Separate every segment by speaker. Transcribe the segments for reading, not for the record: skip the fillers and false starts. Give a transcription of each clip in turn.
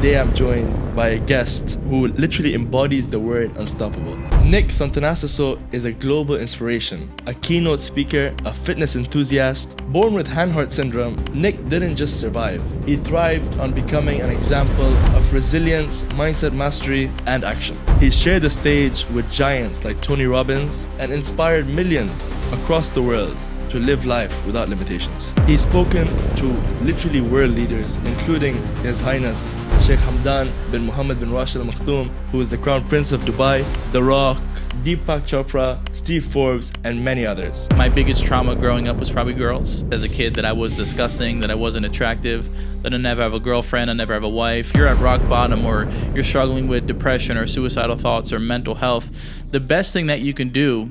Speaker 1: Today I'm joined by a guest who literally embodies the word unstoppable. Nick Santonastasso is a global inspiration, a keynote speaker, a fitness enthusiast. Born with Hanhart Syndrome, Nick didn't just survive. He thrived on becoming an example of resilience, mindset mastery, and action. He's shared the stage with giants like Tony Robbins and inspired millions across the world to live life without limitations. He's spoken to literally world leaders, including His Highness Sheikh Hamdan bin Mohammed bin Rashid Al Maktoum, who is the Crown Prince of Dubai, The Rock, Deepak Chopra, Steve Forbes, and many others.
Speaker 2: My biggest trauma growing up was probably girls. As a kid, that I was disgusting, that I wasn't attractive, that I never have a girlfriend, I never have a wife. You're at rock bottom, or you're struggling with depression or suicidal thoughts or mental health. The best thing that you can do,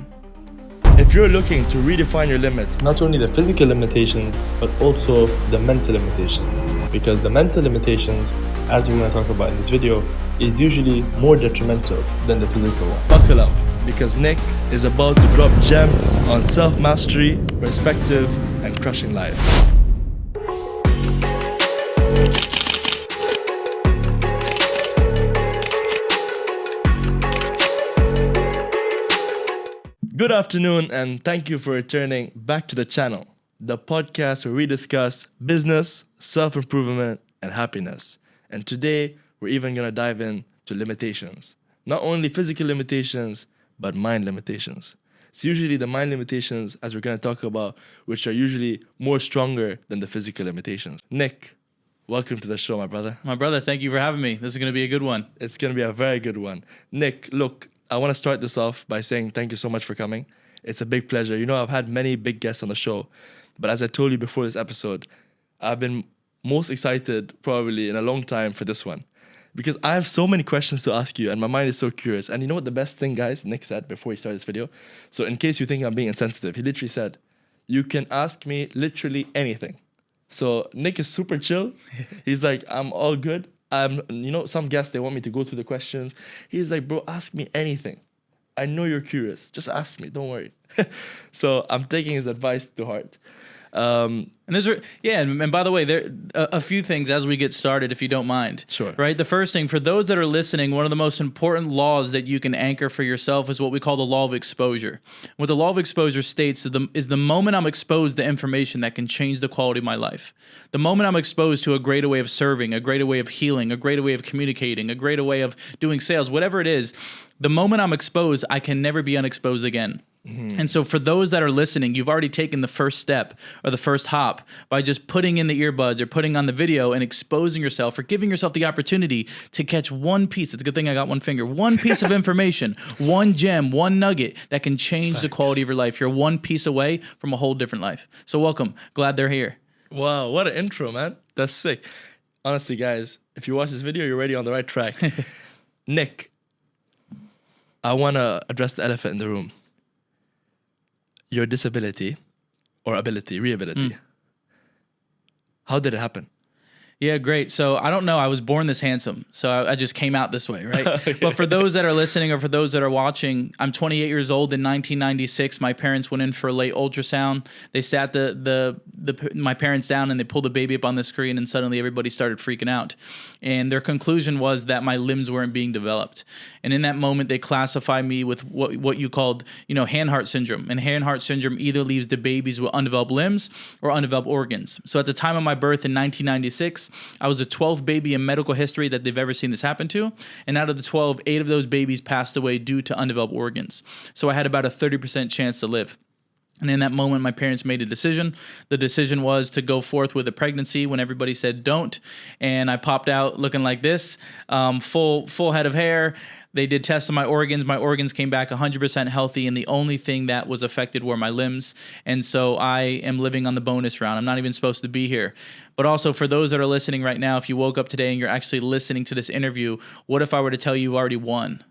Speaker 1: if you're looking to redefine your limits, not only the physical limitations, but also the mental limitations. Because the mental limitations, as we're going to talk about in this video, is usually more detrimental than the physical one. Buckle up, because Nick is about to drop gems on self-mastery, perspective, and crushing life. Good afternoon, and thank you for returning back to the channel, the podcast where we discuss business, self-improvement, and happiness. And today, we're even going to dive into limitations. Not only physical limitations, but mind limitations. It's usually the mind limitations, as we're going to talk about, which are usually more stronger than the physical limitations. Nick, welcome to the show, my brother.
Speaker 2: my brother, thank you for having me. This is going to be a good one.
Speaker 1: It's going to be a very good one. Nick, look, I want to start this off by saying thank you so much for coming. It's a big pleasure. You know, I've had many big guests on the show, but as I told you before this episode, I've been most excited probably in a long time for this one because I have so many questions to ask you and my mind is so curious. And you know what the best thing, guys, Nick said before he started this video? So in case you think I'm being insensitive, he literally said, you can ask me literally anything. So Nick is super chill. He's like, I'm all good. Some guests, they want me to go through the questions. He's like, bro, ask me anything. I know you're curious. Just ask me. Don't worry. So I'm taking his advice to heart.
Speaker 2: And by the way, there a few things as we get started, if you don't mind.
Speaker 1: Sure.
Speaker 2: Right. The first thing, for those that are listening, one of the most important laws that you can anchor for yourself is what we call the law of exposure. What the law of exposure states is the moment I'm exposed to information that can change the quality of my life. The moment I'm exposed to a greater way of serving, a greater way of healing, a greater way of communicating, a greater way of doing sales, whatever it is, the moment I'm exposed, I can never be unexposed again. And so for those that are listening, you've already taken the first step or the first hop by just putting in the earbuds or putting on the video and exposing yourself or giving yourself the opportunity to catch one piece. It's a good thing I got one finger. One piece of information, one gem, one nugget that can change the quality of your life. You're one piece away from a whole different life. So welcome. Glad they're here.
Speaker 1: Wow, what an intro, man. That's sick. Honestly, guys, if you watch this video, you're already on the right track. Nick, I want to address the elephant in the room. Your disability or reability. How did it happen?
Speaker 2: Yeah, great. So I don't know. I was born this handsome, so I just came out this way, right? Okay. But for those that are listening or for those that are watching, I'm 28 years old. In 1996, my parents went in for a late ultrasound. They sat my parents down and they pulled the baby up on the screen, and suddenly everybody started freaking out. And their conclusion was that my limbs weren't being developed. And in that moment, they classified me with what you called, Hanhart Syndrome. And Hanhart Syndrome either leaves the babies with undeveloped limbs or undeveloped organs. So at the time of my birth in 1996, I was the 12th baby in medical history that they've ever seen this happen to. And out of the 12, 8 of those babies passed away due to undeveloped organs. So I had about a 30% chance to live. And in that moment, my parents made a decision. The decision was to go forth with a pregnancy when everybody said don't. And I popped out looking like this, full head of hair. They did tests on my organs. My organs came back 100% healthy, and the only thing that was affected were my limbs. And so I am living on the bonus round. I'm not even supposed to be here. But also, for those that are listening right now, if you woke up today and you're actually listening to this interview, what if I were to tell you you've already won?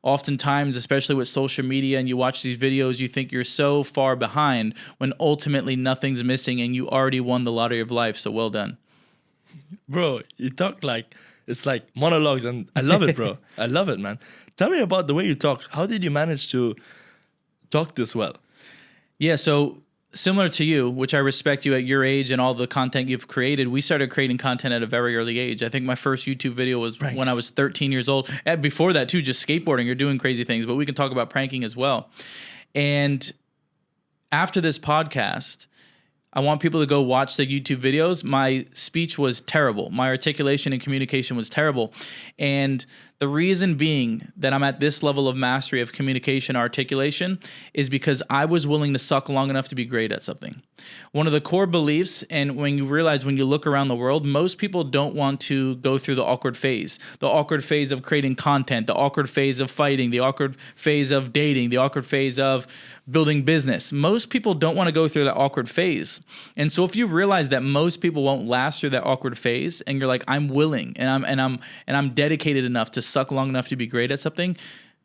Speaker 2: Oftentimes, especially with social media, and you watch these videos, you think you're so far behind when ultimately nothing's missing and you already won the lottery of life. So well done.
Speaker 1: Bro, you talk like it's like monologues, and I love it, bro. I love it, man. Tell me about the way you talk. How did you manage to talk this well?
Speaker 2: Yeah, so similar to you, which I respect you at your age and all the content you've created, we started creating content at a very early age. I think my first YouTube video was
Speaker 1: Pranks.
Speaker 2: when I was 13 years old. And before that too, just skateboarding or doing crazy things, but we can talk about pranking as well. And after this podcast, I want people to go watch the YouTube videos. My speech was terrible. My articulation and communication was terrible. And the reason being that I'm at this level of mastery of communication articulation is because I was willing to suck long enough to be great at something. One of the core beliefs, and when you realize when you look around the world, most people don't want to go through the awkward phase of creating content, the awkward phase of fighting, the awkward phase of dating, the awkward phase of building business. Most people don't want to go through that awkward phase. And so if you realize that most people won't last through that awkward phase and you're like, I'm willing and I'm dedicated enough to suck long enough to be great at something,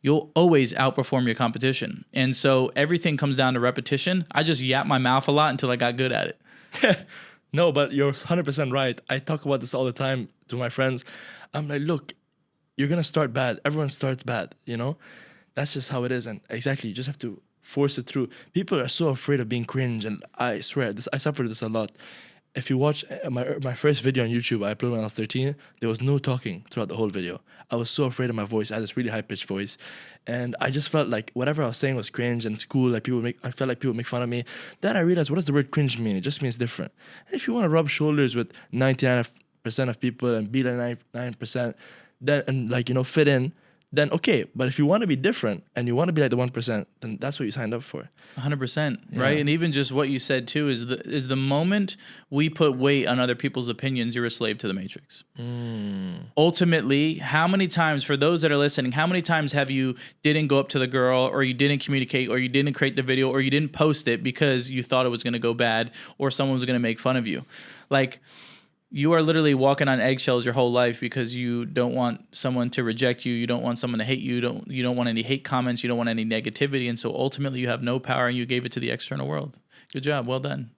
Speaker 2: you'll always outperform your competition. And so everything comes down to repetition. I just yapped my mouth a lot until I got good at it.
Speaker 1: No, but you're 100% right. I talk about this all the time to my friends. I'm like, look, you're going to start bad. Everyone starts bad, you know? That's just how it is. And exactly, you just have to force it through. People are so afraid of being cringe, and I swear, I suffered this a lot. If you watch my first video on YouTube, I uploaded when I was 13, there was no talking throughout the whole video. I was so afraid of my voice. I had this really high-pitched voice, and I just felt like whatever I was saying was cringe and it's cool. Like I felt like people would make fun of me. Then I realized, what does the word cringe mean? It just means different. And if you want to rub shoulders with 99% of people and be like 99%, then and like, you know, fit in, then okay. But if you want to be different and you want to be like the 1%, then that's what you signed up for.
Speaker 2: 100%,
Speaker 1: Yeah.
Speaker 2: right? And even just what you said too is the moment we put weight on other people's opinions, you're a slave to the matrix. Ultimately, how many times, for those that are listening, how many times have you didn't go up to the girl, or you didn't communicate, or you didn't create the video, or you didn't post it because you thought it was going to go bad, or someone was going to make fun of you? Like, you are literally walking on eggshells your whole life because you don't want someone to reject you. You don't want someone to hate you. You don't want any hate comments. You don't want any negativity. And so ultimately you have no power and you gave it to the external world. Good job. Well done.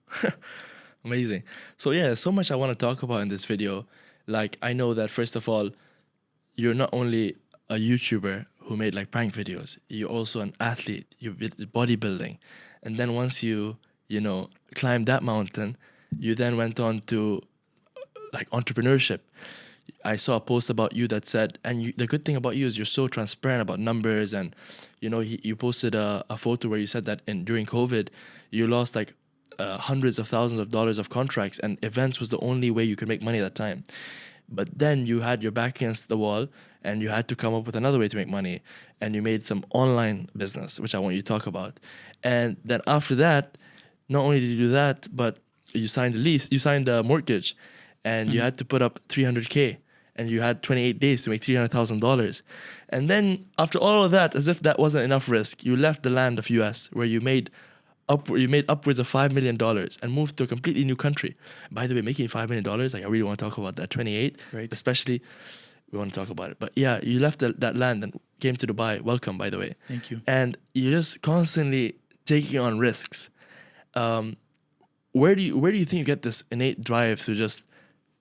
Speaker 1: Amazing. So yeah, so much I want to talk about in this video. Like, I know that first of all, you're not only a YouTuber who made like prank videos, you're also an athlete. You did bodybuilding. And then once you climbed that mountain, you then went on to like entrepreneurship. I saw a post about you that said, and the good thing about you is you're so transparent about numbers, and you posted a photo where you said that during COVID you lost like hundreds of thousands of dollars of contracts, and events was the only way you could make money at that time. But then you had your back against the wall and you had to come up with another way to make money, and you made some online business, which I want you to talk about. And then after that, not only did you do that, but you signed a mortgage, and you had to put up $300K, and you had 28 days to make $300,000. And then after all of that, as if that wasn't enough risk, you left the land of US, where you made upwards of $5 million and moved to a completely new country. By the way, making $5 million, like, I really want to talk about that. 28,
Speaker 2: Right.
Speaker 1: Especially, we want to talk about it. But yeah, you left that land and came to Dubai. Welcome, by the way.
Speaker 2: Thank you.
Speaker 1: And you're just constantly taking on risks. Where do you think you get this innate drive to just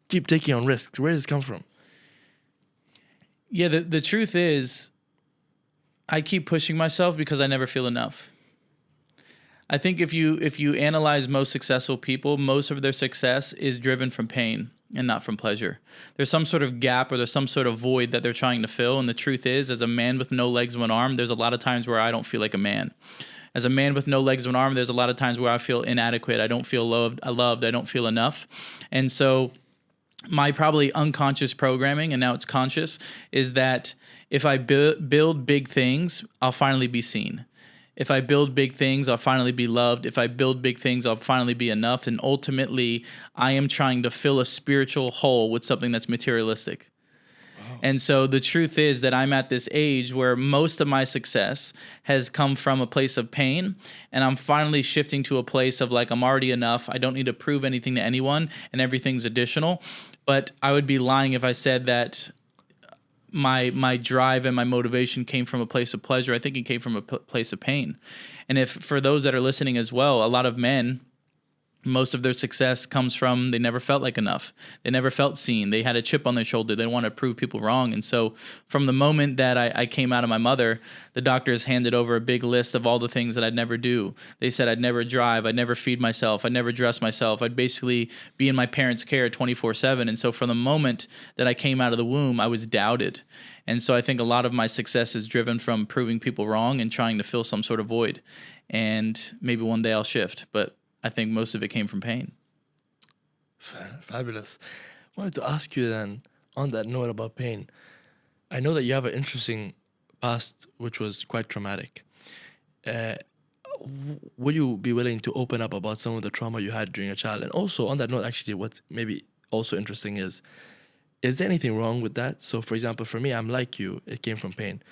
Speaker 1: keep taking on risks? Where does this come from?
Speaker 2: Yeah, the truth is, I keep pushing myself because I never feel enough. I think if you analyze most successful people, most of their success is driven from pain and not from pleasure. There's some sort of gap, or there's some sort of void that they're trying to fill. And the truth is, as a man with no legs, one arm, there's a lot of times where I don't feel like a man. As a man with no legs, one arm, there's a lot of times where I feel inadequate. I don't feel loved. I don't feel enough. And so my probably unconscious programming, and now it's conscious, is that if I build big things, I'll finally be seen. If I build big things, I'll finally be loved. If I build big things, I'll finally be enough. And ultimately, I am trying to fill a spiritual hole with something that's materialistic. Wow. And so the truth is that I'm at this age where most of my success has come from a place of pain, and I'm finally shifting to a place of like, I'm already enough. I don't need to prove anything to anyone, and everything's additional. But I would be lying if I said that my drive and my motivation came from a place of pleasure. I think it came from a place of pain. And if, for those that are listening as well, a lot of men Most of their success comes from they never felt like enough. They never felt seen. They had a chip on their shoulder. They want to prove people wrong. And so from the moment that I came out of my mother, the doctors handed over a big list of all the things that I'd never do. They said I'd never drive. I'd never feed myself. I'd never dress myself. I'd basically be in my parents' care 24/7. And so from the moment that I came out of the womb, I was doubted. And so I think a lot of my success is driven from proving people wrong and trying to fill some sort of void. And maybe one day I'll shift, but I think most of it came from pain.
Speaker 1: Fabulous. I wanted to ask you then, on that note about pain, I know that you have an interesting past which was quite traumatic. Would you be willing to open up about some of the trauma you had during a child? And also on that note, actually, what's maybe also interesting is there anything wrong with that? So for example, for me, I'm like you, it came from pain.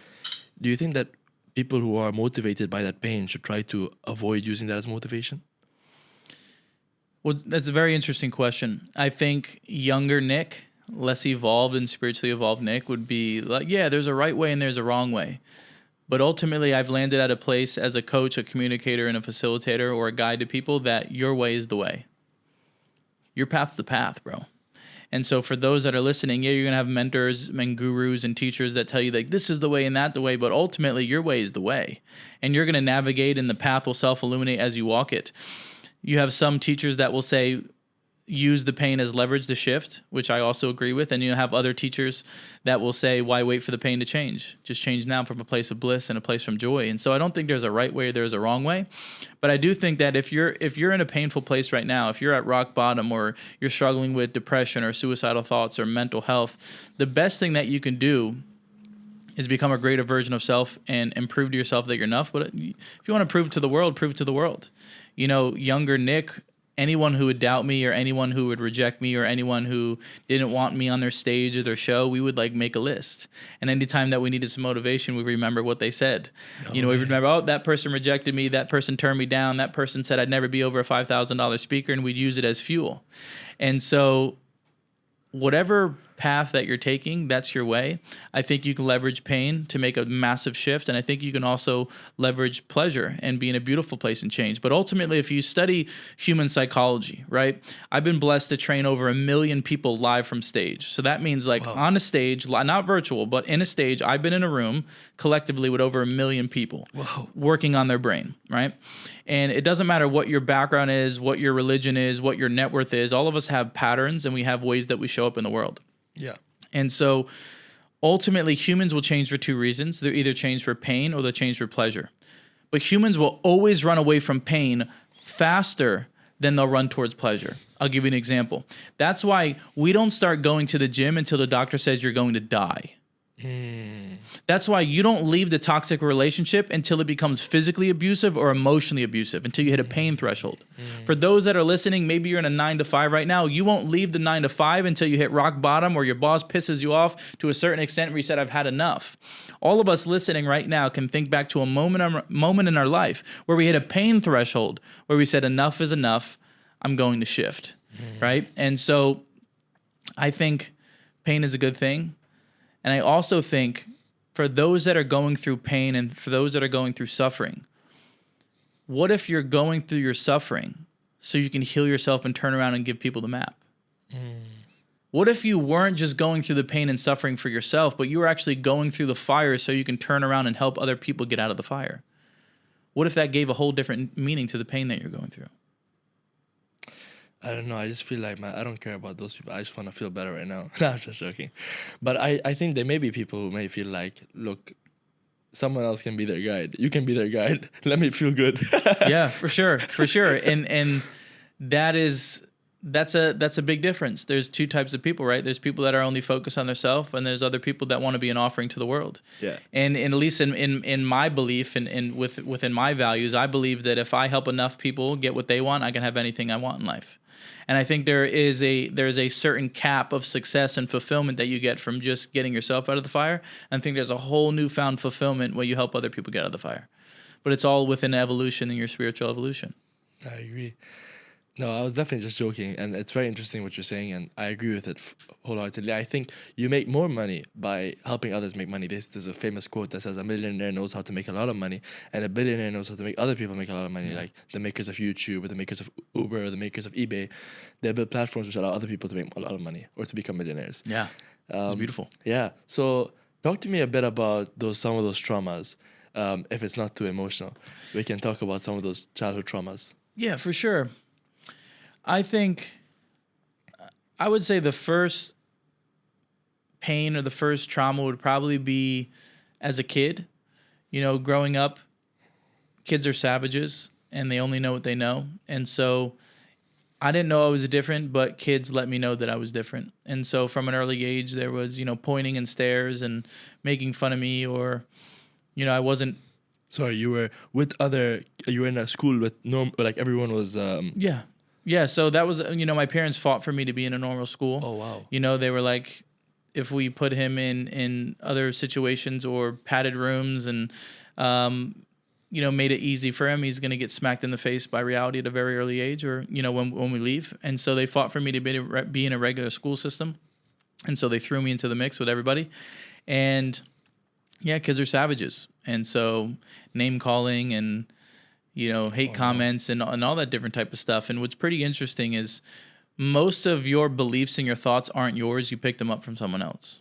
Speaker 1: Do you think that people who are motivated by that pain should try to avoid using that as motivation?
Speaker 2: Well, that's a very interesting question. I think younger Nick, less evolved and spiritually evolved Nick would be like, yeah, there's a right way and there's a wrong way. But ultimately, I've landed at a place as a coach, a communicator, and a facilitator or a guide to people that your way is the way. Your path's the path, bro. And so for those that are listening, yeah, you're going to have mentors and gurus and teachers that tell you like this is the way and that the way, but ultimately your way is the way. And you're going to navigate and the path will self-illuminate as you walk it. You have some teachers that will say, use the pain as leverage to shift, which I also agree with. And you have other teachers that will say, why wait for the pain to change? Just change now from a place of bliss and a place from joy. And so I don't think there's a right way, there's a wrong way. But I do think that if you're in a painful place right now, if you're at rock bottom or you're struggling with depression or suicidal thoughts or mental health, the best thing that you can do is become a greater version of self and prove to yourself that you're enough. But if you want to prove it to the world, prove it to the world. You know, younger Nick, anyone who would doubt me or anyone who would reject me or anyone who didn't want me on their stage or their show, we would like make a list. And anytime that we needed some motivation, we remember what they said. We remember, oh, that person rejected me. That person turned me down. That person said I'd never be over a $5,000 speaker, and we'd use it as fuel. And so whatever path that you're taking, that's your way. I think you can leverage pain to make a massive shift. And I think you can also leverage pleasure and be in a beautiful place and change. But ultimately, if you study human psychology, right? I've been blessed to train over 1 million people live from stage. So that means like on a stage, not virtual, but in a stage, I've been in a room collectively with over 1 million people working on their brain, right? And it doesn't matter what your background is, what your religion is, what your net worth is. All of us have patterns and we have ways that we show up in the world.
Speaker 1: Yeah.
Speaker 2: And so ultimately humans will change for 2 reasons. They'll either change for pain or they'll change for pleasure. But humans will always run away from pain faster than they'll run towards pleasure. I'll give you an example. That's why we don't start going to the gym until the doctor says you're going to die. That's why you don't leave the toxic relationship until it becomes physically abusive or emotionally abusive, until you hit a pain threshold. For those that are listening, maybe you're in a 9-to-5 right now. You won't leave the 9-to-5 until you hit rock bottom or your boss pisses you off to a certain extent where you said, I've had enough. All of us listening right now can think back to a moment in our life where we hit a pain threshold, where we said, enough is enough. I'm going to shift, right? And so I think pain is a good thing. And I also think for those that are going through pain and for those that are going through suffering, what if you're going through your suffering so you can heal yourself and turn around and give people the map? What if you weren't just going through the pain and suffering for yourself, but you were actually going through the fire so you can turn around and help other people get out of the fire? What if that gave a whole different meaning to the pain that you're going through?
Speaker 1: I don't know. I just feel like, man, I don't care about those people. I just want to feel better right now. No, I'm just joking. But I think there may be people who may feel like, look, someone else can be their guide. You can be their guide. Let me feel good.
Speaker 2: Yeah, for sure. For sure. And that's a big difference. There's 2 types of people, right? There's people that are only focused on themselves, and there's other people that want to be an offering to the world.
Speaker 1: Yeah.
Speaker 2: And at least in my belief and within my values, I believe that if I help enough people get what they want, I can have anything I want in life. And I think there's a certain cap of success and fulfillment that you get from just getting yourself out of the fire. And I think there's a whole newfound fulfillment when you help other people get out of the fire. But it's all within evolution and your spiritual evolution.
Speaker 1: I agree. No, I was definitely just joking, and it's very interesting what you're saying, and I agree with it wholeheartedly. I think you make more money by helping others make money. There's a famous quote that says, "A millionaire knows how to make a lot of money, and a billionaire knows how to make other people make a lot of money." Like the makers of YouTube, or the makers of Uber, or the makers of eBay, they build platforms which allow other people to make a lot of money or to become millionaires.
Speaker 2: Yeah, it's beautiful.
Speaker 1: Yeah. So talk to me a bit about some of those traumas. If it's not too emotional, we can talk about some of those childhood traumas.
Speaker 2: Yeah, for sure. I think I would say the first pain or the first trauma would probably be as a kid. You know, growing up, kids are savages and they only know what they know. And so I didn't know I was different, but kids let me know that I was different. And so from an early age, there was, pointing and stares and making fun of me, or, I wasn't.
Speaker 1: Sorry, you were in a school with like everyone was.
Speaker 2: Yeah. Yeah, so that was, my parents fought for me to be in a normal school.
Speaker 1: Oh, wow.
Speaker 2: They were like, if we put him in other situations or padded rooms and, made it easy for him, he's going to get smacked in the face by reality at a very early age, or, when we leave. And so they fought for me to be in a regular school system. And so they threw me into the mix with everybody. And, yeah, kids are savages. And so name calling and, hate comments and all that different type of stuff. And what's pretty interesting is most of your beliefs and your thoughts aren't yours. You picked them up from someone else.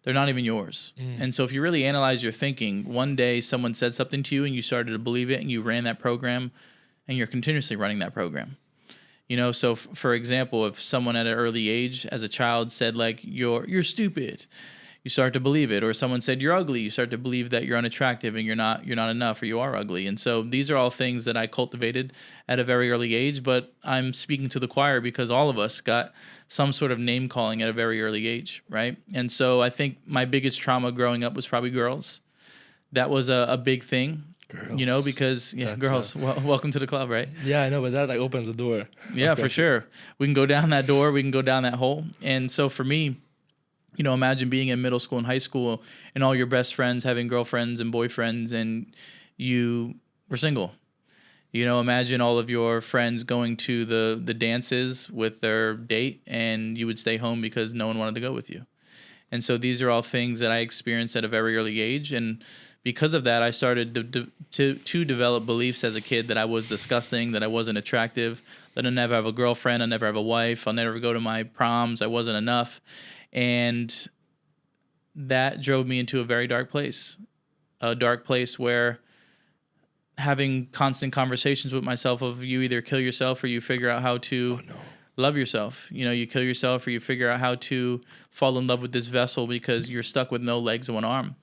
Speaker 2: They're not even yours. And so if you really analyze your thinking, one day someone said something to you and you started to believe it and you ran that program and you're continuously running that program. So for example, if someone at an early age as a child said like, you're stupid, you start to believe it. Or someone said you're ugly, you start to believe that you're unattractive and you're not enough, or you are ugly. And so these are all things that I cultivated at a very early age, but I'm speaking to the choir because all of us got some sort of name calling at a very early age, right? And so I think my biggest trauma growing up was probably girls. That was a big thing. Girls. Because girls, welcome to the club, right?
Speaker 1: Yeah, I know, but that like opens the door.
Speaker 2: Yeah, for sure. We can go down that door, we can go down that hole. And so for me, imagine being in middle school and high school and all your best friends having girlfriends and boyfriends and you were single. Imagine all of your friends going to the dances with their date and you would stay home because no one wanted to go with you. And so these are all things that I experienced at a very early age. And because of that, I started to develop beliefs as a kid that I was disgusting, that I wasn't attractive, that I'll never have a girlfriend, I'll never have a wife, I'll never go to my proms, I wasn't enough. And that drove me into a very dark place where having constant conversations with myself of you either kill yourself or you figure out how to love yourself. You kill yourself or you figure out how to fall in love with this vessel because you're stuck with no legs and one arm.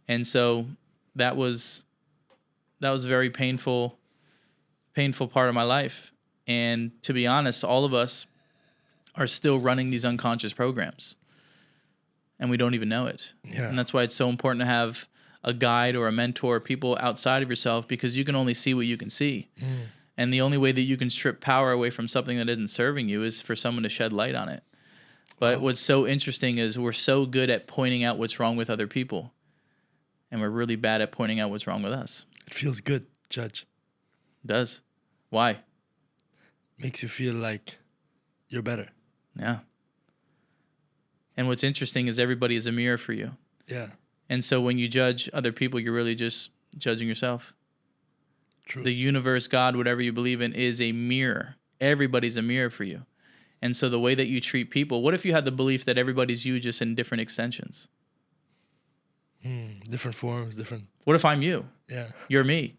Speaker 2: And so that was a very painful part of my life. And to be honest, all of us are still running these unconscious programs. And we don't even know it. Yeah. And that's why it's so important to have a guide or a mentor, people outside of yourself, because you can only see what you can see. And the only way that you can strip power away from something that isn't serving you is for someone to shed light on it. But what's so interesting is we're so good at pointing out what's wrong with other people. And we're really bad at pointing out what's wrong with us.
Speaker 1: It feels good, Judge.
Speaker 2: It does. Why?
Speaker 1: Makes you feel like you're better.
Speaker 2: Yeah. And what's interesting is everybody is a mirror for you.
Speaker 1: Yeah.
Speaker 2: And so when you judge other people, you're really just judging yourself.
Speaker 1: True.
Speaker 2: The universe, God, whatever you believe in, is a mirror. Everybody's a mirror for you. And so the way that you treat people, what if you had the belief that everybody's you just in different extensions?
Speaker 1: Different forms, different.
Speaker 2: What if I'm you?
Speaker 1: Yeah.
Speaker 2: You're me.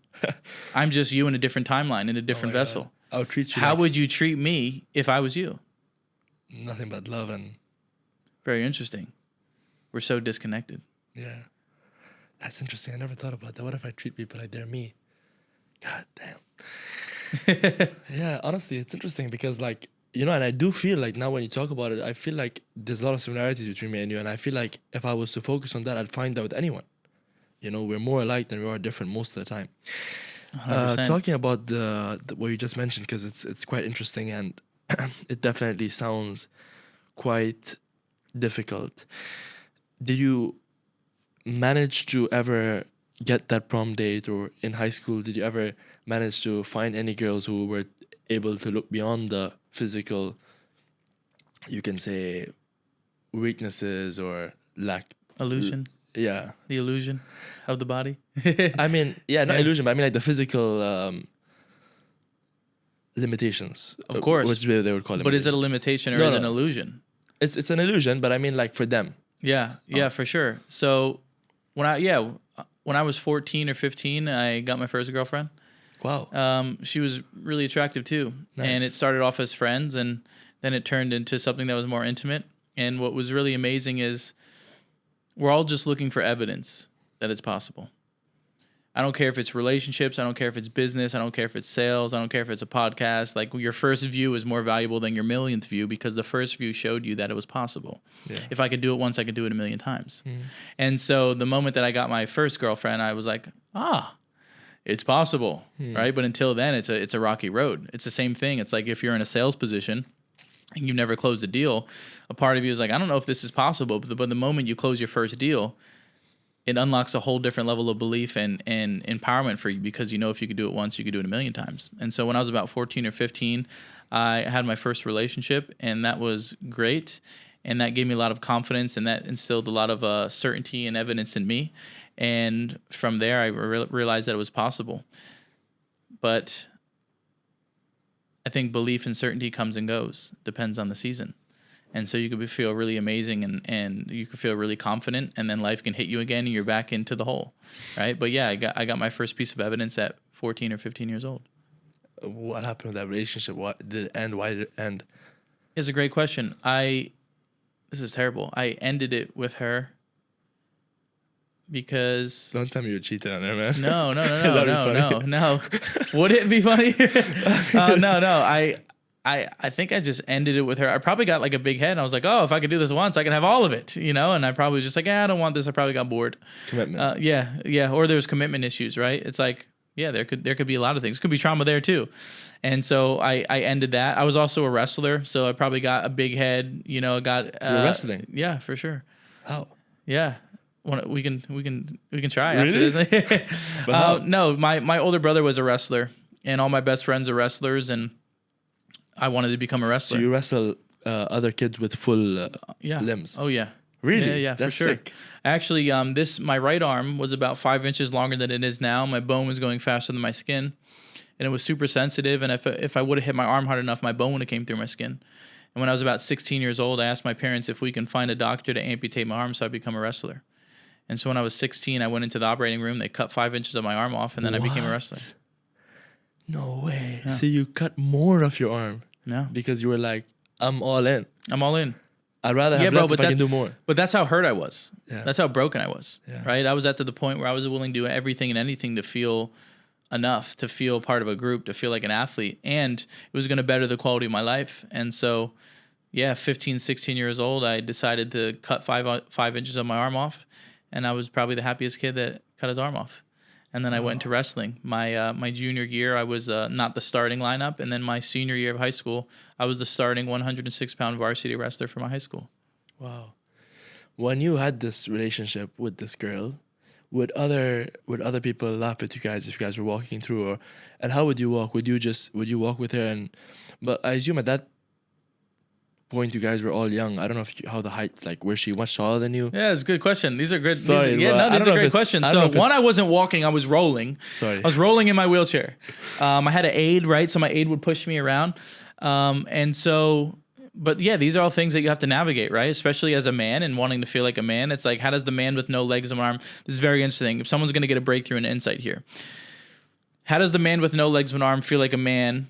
Speaker 2: I'm just you in a different timeline, in a different vessel.
Speaker 1: God. I'll treat you.
Speaker 2: How would you treat me if I was you?
Speaker 1: Nothing but love and.
Speaker 2: Very interesting. We're so disconnected.
Speaker 1: Yeah. That's interesting. I never thought about that. What if I treat people like they're me? God damn. Yeah, honestly, it's interesting because and I do feel like now when you talk about it, I feel like there's a lot of similarities between me and you. And I feel like if I was to focus on that, I'd find that with anyone. We're more alike than we are different most of the time. Talking about the what you just mentioned, because it's quite interesting and it definitely sounds quite difficult. Did you manage to ever get that prom date, or in high school, did you ever manage to find any girls who were able to look beyond the physical, you can say, weaknesses or lack.
Speaker 2: Illusion.
Speaker 1: Yeah.
Speaker 2: The illusion of the body.
Speaker 1: I mean, not
Speaker 2: Yeah.
Speaker 1: illusion, but I mean like the physical limitations.
Speaker 2: Of course.
Speaker 1: Which they would call it.
Speaker 2: But is it a limitation or
Speaker 1: No,
Speaker 2: is it
Speaker 1: no.
Speaker 2: an illusion?
Speaker 1: It's an illusion, but I mean like for them.
Speaker 2: Yeah, for sure. So when I was 14 or 15, I got my first girlfriend.
Speaker 1: Wow.
Speaker 2: She was really attractive too.
Speaker 1: Nice.
Speaker 2: And it started off as friends, and then it turned into something that was more intimate. And what was really amazing is we're all just looking for evidence that it's possible. I don't care if it's relationships. I don't care if it's business. I don't care if it's sales. I don't care if it's a podcast. Like, your first view is more valuable than your millionth view, because the first view showed you that it was possible.
Speaker 1: Yeah.
Speaker 2: If I could do it once, I could do it a million times. And so the moment that I got my first girlfriend, I was like, it's possible, right? But until then, it's a rocky road. It's the same thing. It's like if you're in a sales position and you've never closed a deal, a part of you is like, I don't know if this is possible. But the moment you close your first deal, it unlocks a whole different level of belief and empowerment for you, because you know if you could do it once, you could do it a million times. And so when I was about 14 or 15, I had my first relationship, and that was great. And that gave me a lot of confidence, and that instilled a lot of certainty and evidence in me. And from there, I realized that it was possible. But I think belief and certainty comes and goes, depends on the season. And so you could feel really amazing and you could feel really confident, and then life can hit you again and you're back into the hole, right? But yeah, I got my first piece of evidence at 14 or 15 years old.
Speaker 1: What happened with that relationship? What did it end? Why did it end?
Speaker 2: It's a great question. This is terrible. I ended it with her because...
Speaker 1: Don't tell me you cheated on her, man.
Speaker 2: No. Would it be funny? No. I think I just ended it with her. I probably got like a big head, and I was like, oh, if I could do this once, I can have all of it, you know? And I probably was just like, I don't want this. I probably got bored.
Speaker 1: Commitment.
Speaker 2: Yeah. Or there's commitment issues, right? It's like, yeah, there could be a lot of things. Could be trauma there too. And so I ended that. I was also a wrestler, so I probably got a big head, you know,
Speaker 1: You're wrestling?
Speaker 2: Yeah, for sure.
Speaker 1: How?
Speaker 2: Yeah. We can try
Speaker 1: Really?
Speaker 2: after this. No, my older brother was a wrestler, and all my best friends are wrestlers, and I wanted to become a wrestler.
Speaker 1: So you wrestle other kids with full limbs?
Speaker 2: Oh yeah.
Speaker 1: Really?
Speaker 2: Yeah,
Speaker 1: That's
Speaker 2: for sure.
Speaker 1: sick.
Speaker 2: Actually, my right arm was about 5 inches longer than it is now. My bone was going faster than my skin, and it was super sensitive. And if I would have hit my arm hard enough, my bone would have came through my skin. And when I was about 16 years old, I asked my parents if we can find a doctor to amputate my arm so I become a wrestler. And so when I was 16, I went into the operating room. They cut 5 inches of my arm off, and then I became a wrestler.
Speaker 1: No way.
Speaker 2: Yeah.
Speaker 1: So you cut more of your arm
Speaker 2: No,
Speaker 1: because you were like, I'm all in.
Speaker 2: I'm all in.
Speaker 1: I'd rather have less if I can do more.
Speaker 2: But that's how hurt I was.
Speaker 1: Yeah.
Speaker 2: That's how broken I was.
Speaker 1: Yeah.
Speaker 2: Right? I was at the point where I was willing to do everything and anything to feel enough, to feel part of a group, to feel like an athlete. And it was going to better the quality of my life. And so, 15, 16 years old, I decided to cut 5 inches of my arm off. And I was probably the happiest kid that cut his arm off. And then I went into wrestling. My junior year, I was not the starting lineup. And then my senior year of high school, I was the starting 106-pound varsity wrestler for my high school.
Speaker 1: Wow. When you had this relationship with this girl, would other people laugh at you guys if you guys were walking through, and how would you walk? Would you walk with her? But I assume at that point you guys were all young. I don't know how the height, like, was she much taller than you?
Speaker 2: Yeah, it's a good question. These are good.
Speaker 1: Sorry,
Speaker 2: these are great questions. So one, I wasn't walking, I was rolling.
Speaker 1: Sorry.
Speaker 2: I was rolling in my wheelchair. I had an aide, right? So my aide would push me around. But yeah, these are all things that you have to navigate, right? Especially as a man and wanting to feel like a man. It's like, how does the man with no legs and arm? This is very interesting. If someone's going to get a breakthrough and an insight here. How does the man with no legs and arm feel like a man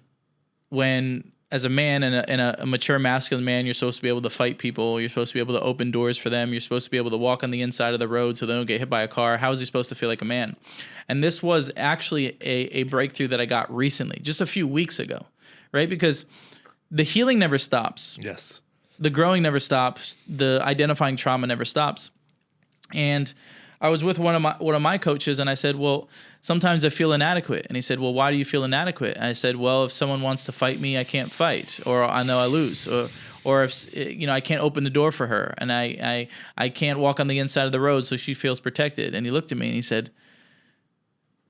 Speaker 2: when, as a man and a mature masculine man, you're supposed to be able to fight people. You're supposed to be able to open doors for them. You're supposed to be able to walk on the inside of the road so they don't get hit by a car. How is he supposed to feel like a man? And this was actually a breakthrough that I got recently, just a few weeks ago, right? Because the healing never stops.
Speaker 1: Yes.
Speaker 2: The growing never stops. The identifying trauma never stops. And I was with one of my coaches, and I said, well, sometimes I feel inadequate. And he said, well, why do you feel inadequate? And I said, well, if someone wants to fight me, I can't fight, or I know I lose, or if I can't open the door for her, and I can't walk on the inside of the road so she feels protected. And he looked at me and he said,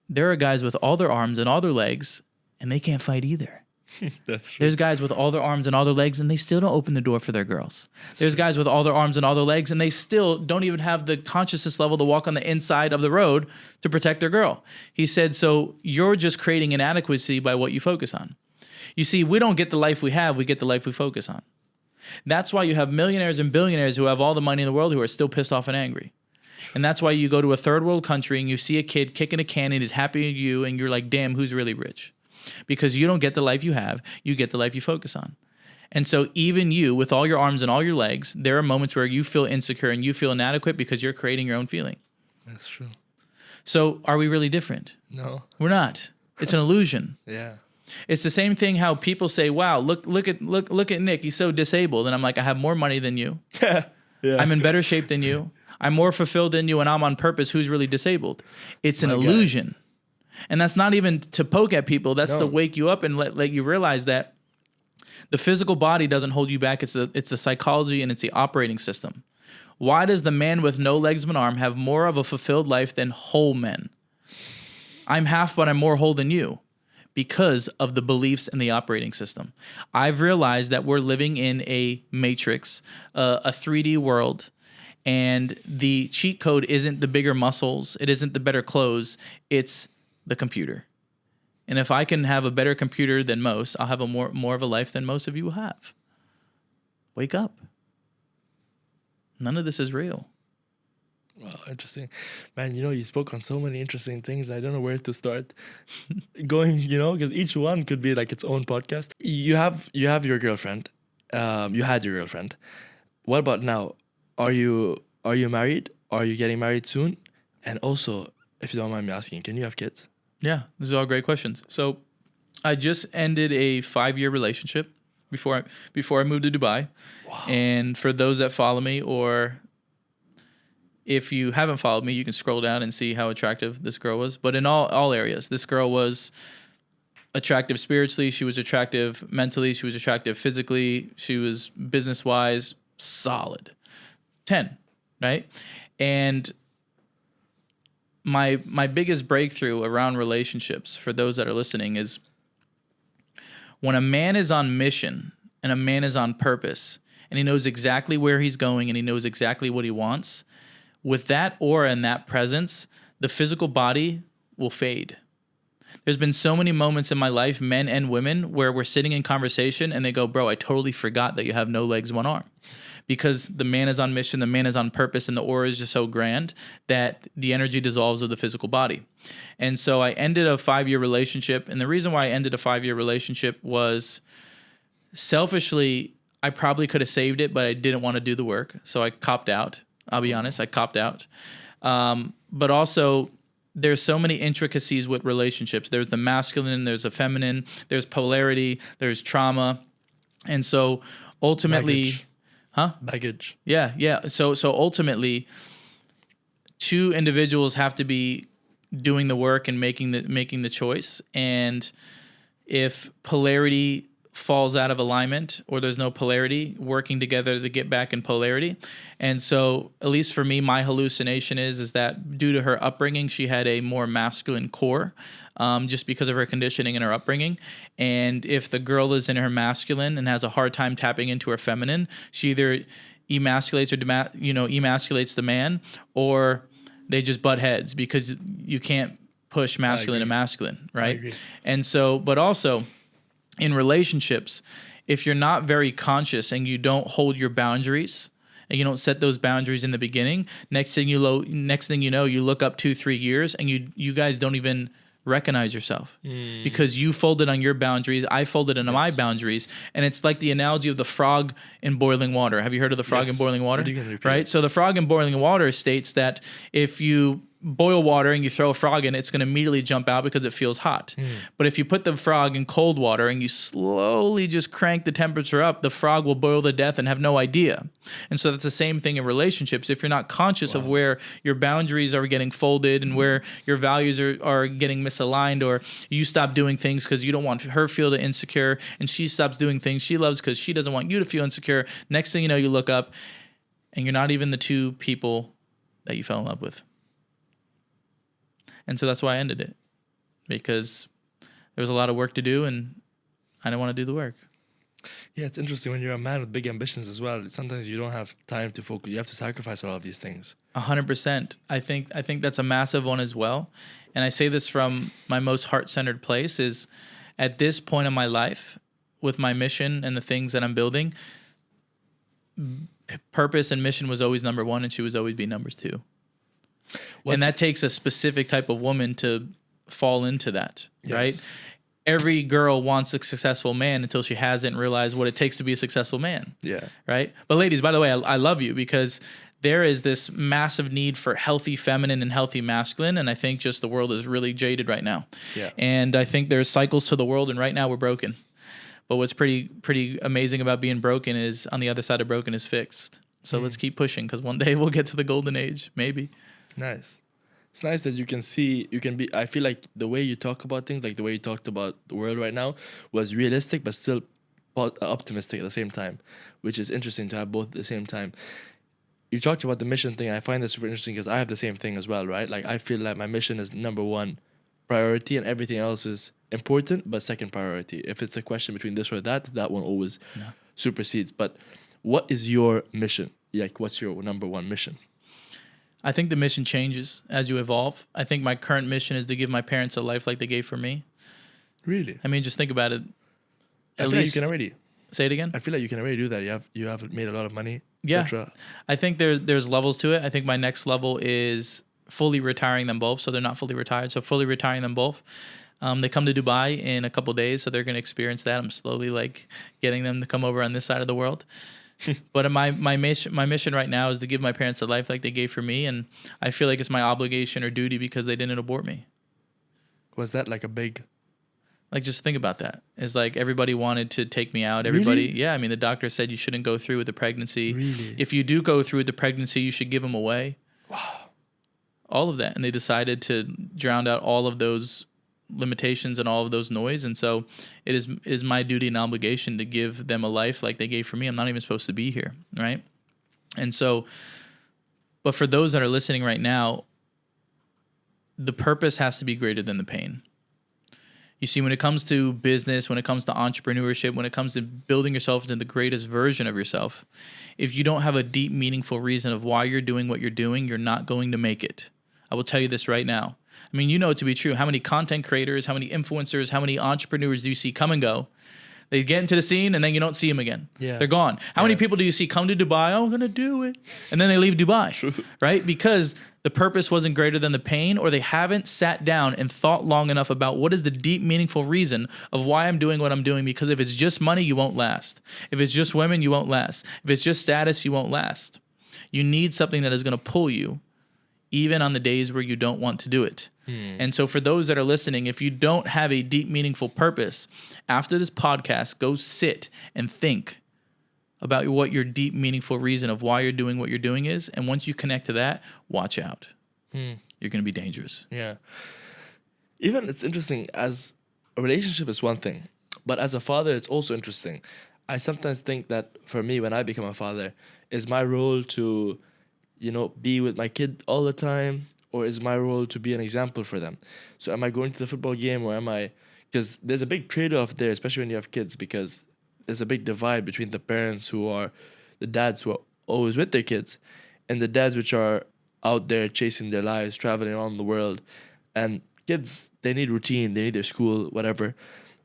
Speaker 2: there are guys with all their arms and all their legs, and they can't fight either.
Speaker 1: That's true.
Speaker 2: There's guys with all their arms and all their legs, and they still don't open the door for their girls. There's guys with all their arms and all their legs, and they still don't even have the consciousness level to walk on the inside of the road to protect their girl. He said, so you're just creating inadequacy by what you focus on. You see, we don't get the life we have, we get the life we focus on. That's why you have millionaires and billionaires who have all the money in the world who are still pissed off and angry. And that's why you go to a third world country and you see a kid kicking a can and he's happy at you, and you're like, damn, who's really rich? Because you don't get the life you have, you get the life you focus on. And so even you, with all your arms and all your legs, there are moments where you feel insecure and you feel inadequate because you're creating your own feeling.
Speaker 1: That's true.
Speaker 2: So are we really different?
Speaker 1: No.
Speaker 2: We're not. It's an illusion.
Speaker 1: Yeah.
Speaker 2: It's the same thing how people say, wow, look at Nick, he's so disabled. And I'm like, I have more money than you.
Speaker 1: Yeah.
Speaker 2: I'm in better shape than you. I'm more fulfilled than you, and I'm on purpose. Who's really disabled? It's an illusion. And that's not even to poke at people. That's to wake you up and let you realize that the physical body doesn't hold you back. It's the psychology and it's the operating system. Why does the man with no legs and an arm have more of a fulfilled life than whole men? I'm half, but I'm more whole than you. Because of the beliefs and the operating system. I've realized that we're living in a matrix, a 3D world, and the cheat code isn't the bigger muscles, it isn't the better clothes, it's the computer. And if I can have a better computer than most, I'll have a more of a life than most of you will have. Wake up. None of this is real.
Speaker 1: Wow, interesting. Man, you spoke on so many interesting things. I don't know where to start going, because each one could be like its own podcast. You have your girlfriend. You had your girlfriend. What about now? Are you married? Are you getting married soon? And also, if you don't mind me asking, can you have kids?
Speaker 2: Yeah, these are all great questions. So I just ended a 5-year relationship before I moved to Dubai.
Speaker 1: Wow.
Speaker 2: And for those that follow me, or if you haven't followed me, you can scroll down and see how attractive this girl was. But in all areas, this girl was attractive spiritually. She was attractive mentally. She was attractive physically. She was business-wise solid. 10, right? And my biggest breakthrough around relationships, for those that are listening, is when a man is on mission and a man is on purpose and he knows exactly where he's going and he knows exactly what he wants, with that aura and that presence, the physical body will fade. There's been so many moments in my life, men and women, where we're sitting in conversation and they go, bro, I totally forgot that you have no legs, one arm. Because the man is on mission, the man is on purpose, and the aura is just so grand that the energy dissolves of the physical body. And so I ended a 5-year relationship. And the reason why I ended a 5-year relationship was selfishly, I probably could have saved it, but I didn't want to do the work. So I copped out. I'll be honest, I copped out. But also, there's so many intricacies with relationships. There's the masculine, there's the feminine, there's polarity, there's trauma. And so ultimately...
Speaker 1: Baggage.
Speaker 2: Yeah. So ultimately, two individuals have to be doing the work and making the choice. And if polarity falls out of alignment, or there's no polarity, working together to get back in polarity. And so, at least for me, my hallucination is that due to her upbringing, she had a more masculine core, just because of her conditioning and her upbringing. And if the girl is in her masculine and has a hard time tapping into her feminine, she either emasculates emasculates the man, or they just butt heads, because you can't push masculine to masculine, right?
Speaker 1: I agree.
Speaker 2: And so, but also, in relationships, if you're not very conscious and you don't hold your boundaries and you don't set those boundaries in the beginning, next thing you know, you look up 2-3 years and you guys don't even recognize yourself because you folded on your boundaries. I folded into my boundaries. And it's like the analogy of the frog in boiling water. Have you heard of the frog in boiling water? Right? So the frog in boiling water states that if you boil water and you throw a frog in, it's going to immediately jump out because it feels hot. But if you put the frog in cold water and you slowly just crank the temperature up, the frog will boil to death and have no idea. And so that's the same thing in relationships. If you're not conscious of where your boundaries are getting folded and where your values are getting misaligned, or you stop doing things because you don't want her to feel insecure, and she stops doing things she loves because she doesn't want you to feel insecure, next thing you know, you look up and you're not even the two people that you fell in love with. And so that's why I ended it, because there was a lot of work to do, and I didn't want to do the work.
Speaker 1: Yeah, it's interesting when you're a man with big ambitions as well. Sometimes you don't have time to focus. You have to sacrifice all of these things.
Speaker 2: 100%. I think that's a massive one as well. And I say this from my most heart-centered place is at this point in my life with my mission and the things that I'm building, purpose and mission was always number one and she was always be number two. And that takes a specific type of woman to fall into that, right? Every girl wants a successful man until she hasn't realized what it takes to be a successful man.
Speaker 1: Yeah.
Speaker 2: Right? But ladies, by the way, I love you because there is this massive need for healthy feminine and healthy masculine. And I think just the world is really jaded right now.
Speaker 1: Yeah.
Speaker 2: And I think there's cycles to the world. And right now we're broken. But what's pretty amazing about being broken is on the other side of broken is fixed. So let's keep pushing because one day we'll get to the golden age. Maybe.
Speaker 1: Nice. It's nice that you can be, I feel like the way you talk about things, like the way you talked about the world right now was realistic, but still optimistic at the same time, which is interesting to have both at the same time. You talked about the mission thing. I find that super interesting because I have the same thing as well, right? Like I feel like my mission is number one priority and everything else is important, but second priority. If it's a question between this or that one always supersedes. But what is your mission? Like what's your number one mission?
Speaker 2: I think the mission changes as you evolve. I think my current mission is to give my parents a life like they gave for me.
Speaker 1: Really?
Speaker 2: I mean, just think about it.
Speaker 1: I feel like you can already.
Speaker 2: Say it again?
Speaker 1: I feel like you can already do that. You have made a lot of money,
Speaker 2: yeah.
Speaker 1: etc.
Speaker 2: I think there's levels to it. I think my next level is fully retiring them both. So they're not fully retired. So fully retiring them both. They come to Dubai in a couple days, so they're going to experience that. I'm slowly like getting them to come over on this side of the world. But my mission right now is to give my parents a life like they gave for me, and I feel like it's my obligation or duty because they didn't abort me.
Speaker 1: Was that like a big?
Speaker 2: Like just think about that. It's like everybody wanted to take me out. Everybody,
Speaker 1: really?
Speaker 2: Yeah. I mean, the doctor said you shouldn't go through with the pregnancy.
Speaker 1: Really?
Speaker 2: If you do go through with the pregnancy, you should give them away.
Speaker 1: Wow.
Speaker 2: All of that, and they decided to drown out all of those limitations and all of those noise, and so it is my duty and obligation to give them a life like they gave for me. I'm not even supposed to be here, right? And so, but for those that are listening right now, the purpose has to be greater than the pain. You see, when it comes to business, when it comes to entrepreneurship, when it comes to building yourself into the greatest version of yourself, if you don't have a deep, meaningful reason of why you're doing what you're doing, you're not going to make it. I will tell you this right now. I mean, you know it to be true. How many content creators, how many influencers, how many entrepreneurs do you see come and go? They get into the scene and then you don't see them again.
Speaker 1: Yeah.
Speaker 2: They're gone. How many people do you see come to Dubai? Oh, I'm going to do it. And then they leave Dubai, right? Because the purpose wasn't greater than the pain, or they haven't sat down and thought long enough about what is the deep, meaningful reason of why I'm doing what I'm doing. Because if it's just money, you won't last. If it's just women, you won't last. If it's just status, you won't last. You need something that is going to pull you, even on the days where you don't want to do it. And so for those that are listening, if you don't have a deep, meaningful purpose, after this podcast, go sit and think about what your deep, meaningful reason of why you're doing what you're doing is. And once you connect to that, watch out. You're going to be dangerous.
Speaker 1: Yeah. Even it's interesting, as a relationship is one thing, but as a father, it's also interesting. I sometimes think that for me, when I become a father, is my role to, be with my kid all the time, or is my role to be an example for them? So am I going to the football game, or am I... Because there's a big trade-off there, especially when you have kids, because there's a big divide between the parents the dads who are always with their kids, and the dads which are out there chasing their lives, traveling around the world. And kids, they need routine, they need their school, whatever.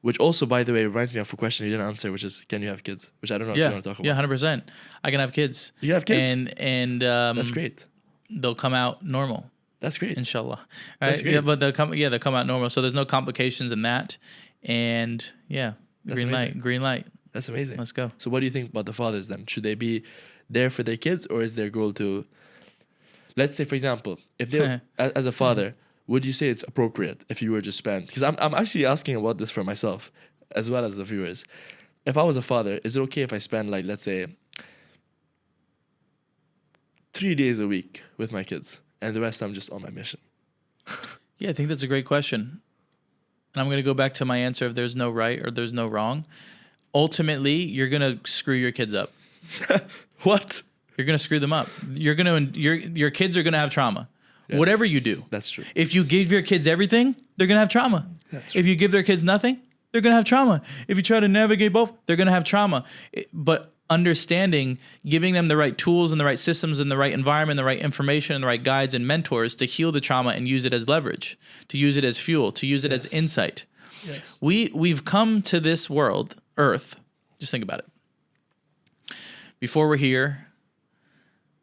Speaker 1: Which also, by the way, reminds me of a question you didn't answer, which is, can you have kids? Which I don't know if you want to talk about.
Speaker 2: Yeah, 100%. I can have kids.
Speaker 1: You can have kids?
Speaker 2: And
Speaker 1: that's great.
Speaker 2: They'll come out normal.
Speaker 1: That's great.
Speaker 2: Inshallah.
Speaker 1: That's great.
Speaker 2: Yeah, but they'll come out normal. So there's no complications in that. And yeah,
Speaker 1: That's amazing.
Speaker 2: Green light.
Speaker 1: That's amazing.
Speaker 2: Let's go.
Speaker 1: So what do you think about the fathers then? Should they be there for their kids, or is their goal to, let's say, for example, if they as a father, would you say it's appropriate if you were to spend, because I'm actually asking about this for myself as well as the viewers. If I was a father, is it okay if I spend, like, let's say 3 days a week with my kids and the rest I'm just on my mission?
Speaker 2: Yeah, I think that's a great question. And I'm going to go back to my answer of there's no right or there's no wrong. Ultimately, you're going to screw your kids up.
Speaker 1: What?
Speaker 2: You're going to screw them up. Your kids are going to have trauma. Yes. Whatever you do.
Speaker 1: That's true.
Speaker 2: If you give your kids everything, they're going to have trauma. If you give their kids nothing, they're going to have trauma. If you try to navigate both, they're going to have trauma. But understanding, giving them the right tools and the right systems and the right environment, the right information and the right guides and mentors to heal the trauma and use it as leverage, to use it as fuel, to use it as insight.
Speaker 1: Yes.
Speaker 2: We've come to this world, Earth. Just think about it. Before we're here,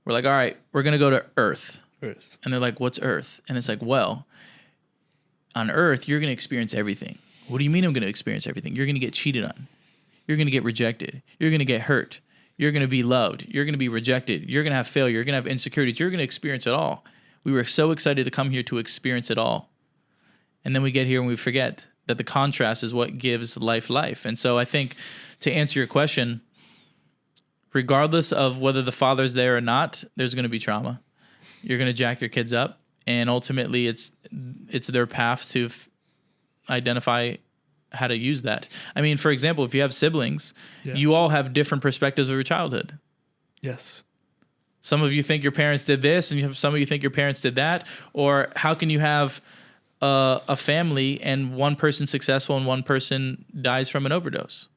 Speaker 2: we're like, all right, we're going to go to Earth. And they're like, what's Earth? And it's like, well, on Earth, you're going to experience everything. What do you mean I'm going to experience everything? You're going to get cheated on. You're going to get rejected. You're going to get hurt. You're going to be loved. You're going to be rejected. You're going to have failure. You're going to have insecurities. You're going to experience it all. We were so excited to come here to experience it all. And then we get here and we forget that the contrast is what gives life. And so I think to answer your question, regardless of whether the father's there or not, there's going to be trauma. You're going to jack your kids up. And ultimately, it's their path to identify how to use that. I mean, for example, if you have siblings, you all have different perspectives of your childhood.
Speaker 1: Yes.
Speaker 2: Some of you think your parents did this, and some of you think your parents did that. Or how can you have a family and one person successful and one person dies from an overdose?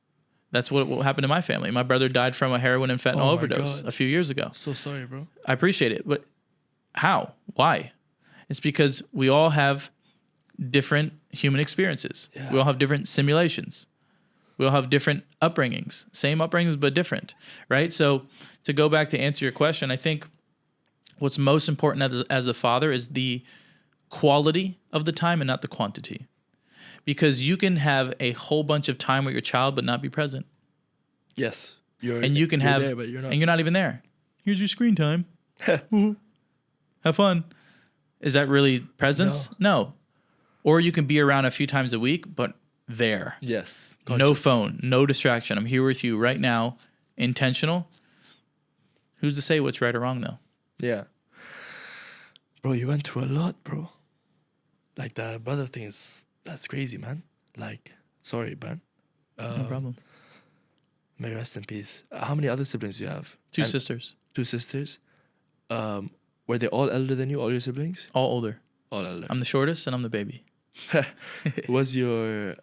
Speaker 2: That's what happened to my family. My brother died from a heroin and fentanyl overdose a few years ago.
Speaker 1: So sorry, bro.
Speaker 2: I appreciate it, but how? Why? It's because we all have different human experiences. Yeah. We all have different simulations. We all have different upbringings. Same upbringings, but different, right? So to go back to answer your question, I think what's most important as a father is the quality of the time and not the quantity. Because you can have a whole bunch of time with your child but not be present.
Speaker 1: Yes.
Speaker 2: You're there, but you're not. And you're not even there. Here's your screen time. Have fun. Is that really presence? No. Or you can be around a few times a week, but there.
Speaker 1: Yes.
Speaker 2: Conscious. No phone, no distraction. I'm here with you right now. Intentional. Who's to say what's right or wrong, though?
Speaker 1: Yeah. Bro, you went through a lot, bro. Like the brother thing that's crazy, man. Like, sorry, man.
Speaker 2: No problem.
Speaker 1: May rest in peace. How many other siblings do you have?
Speaker 2: Two sisters.
Speaker 1: Two sisters. Were they all elder than you, all your siblings?
Speaker 2: All older.
Speaker 1: All elder.
Speaker 2: I'm the shortest and I'm the baby.
Speaker 1: Was your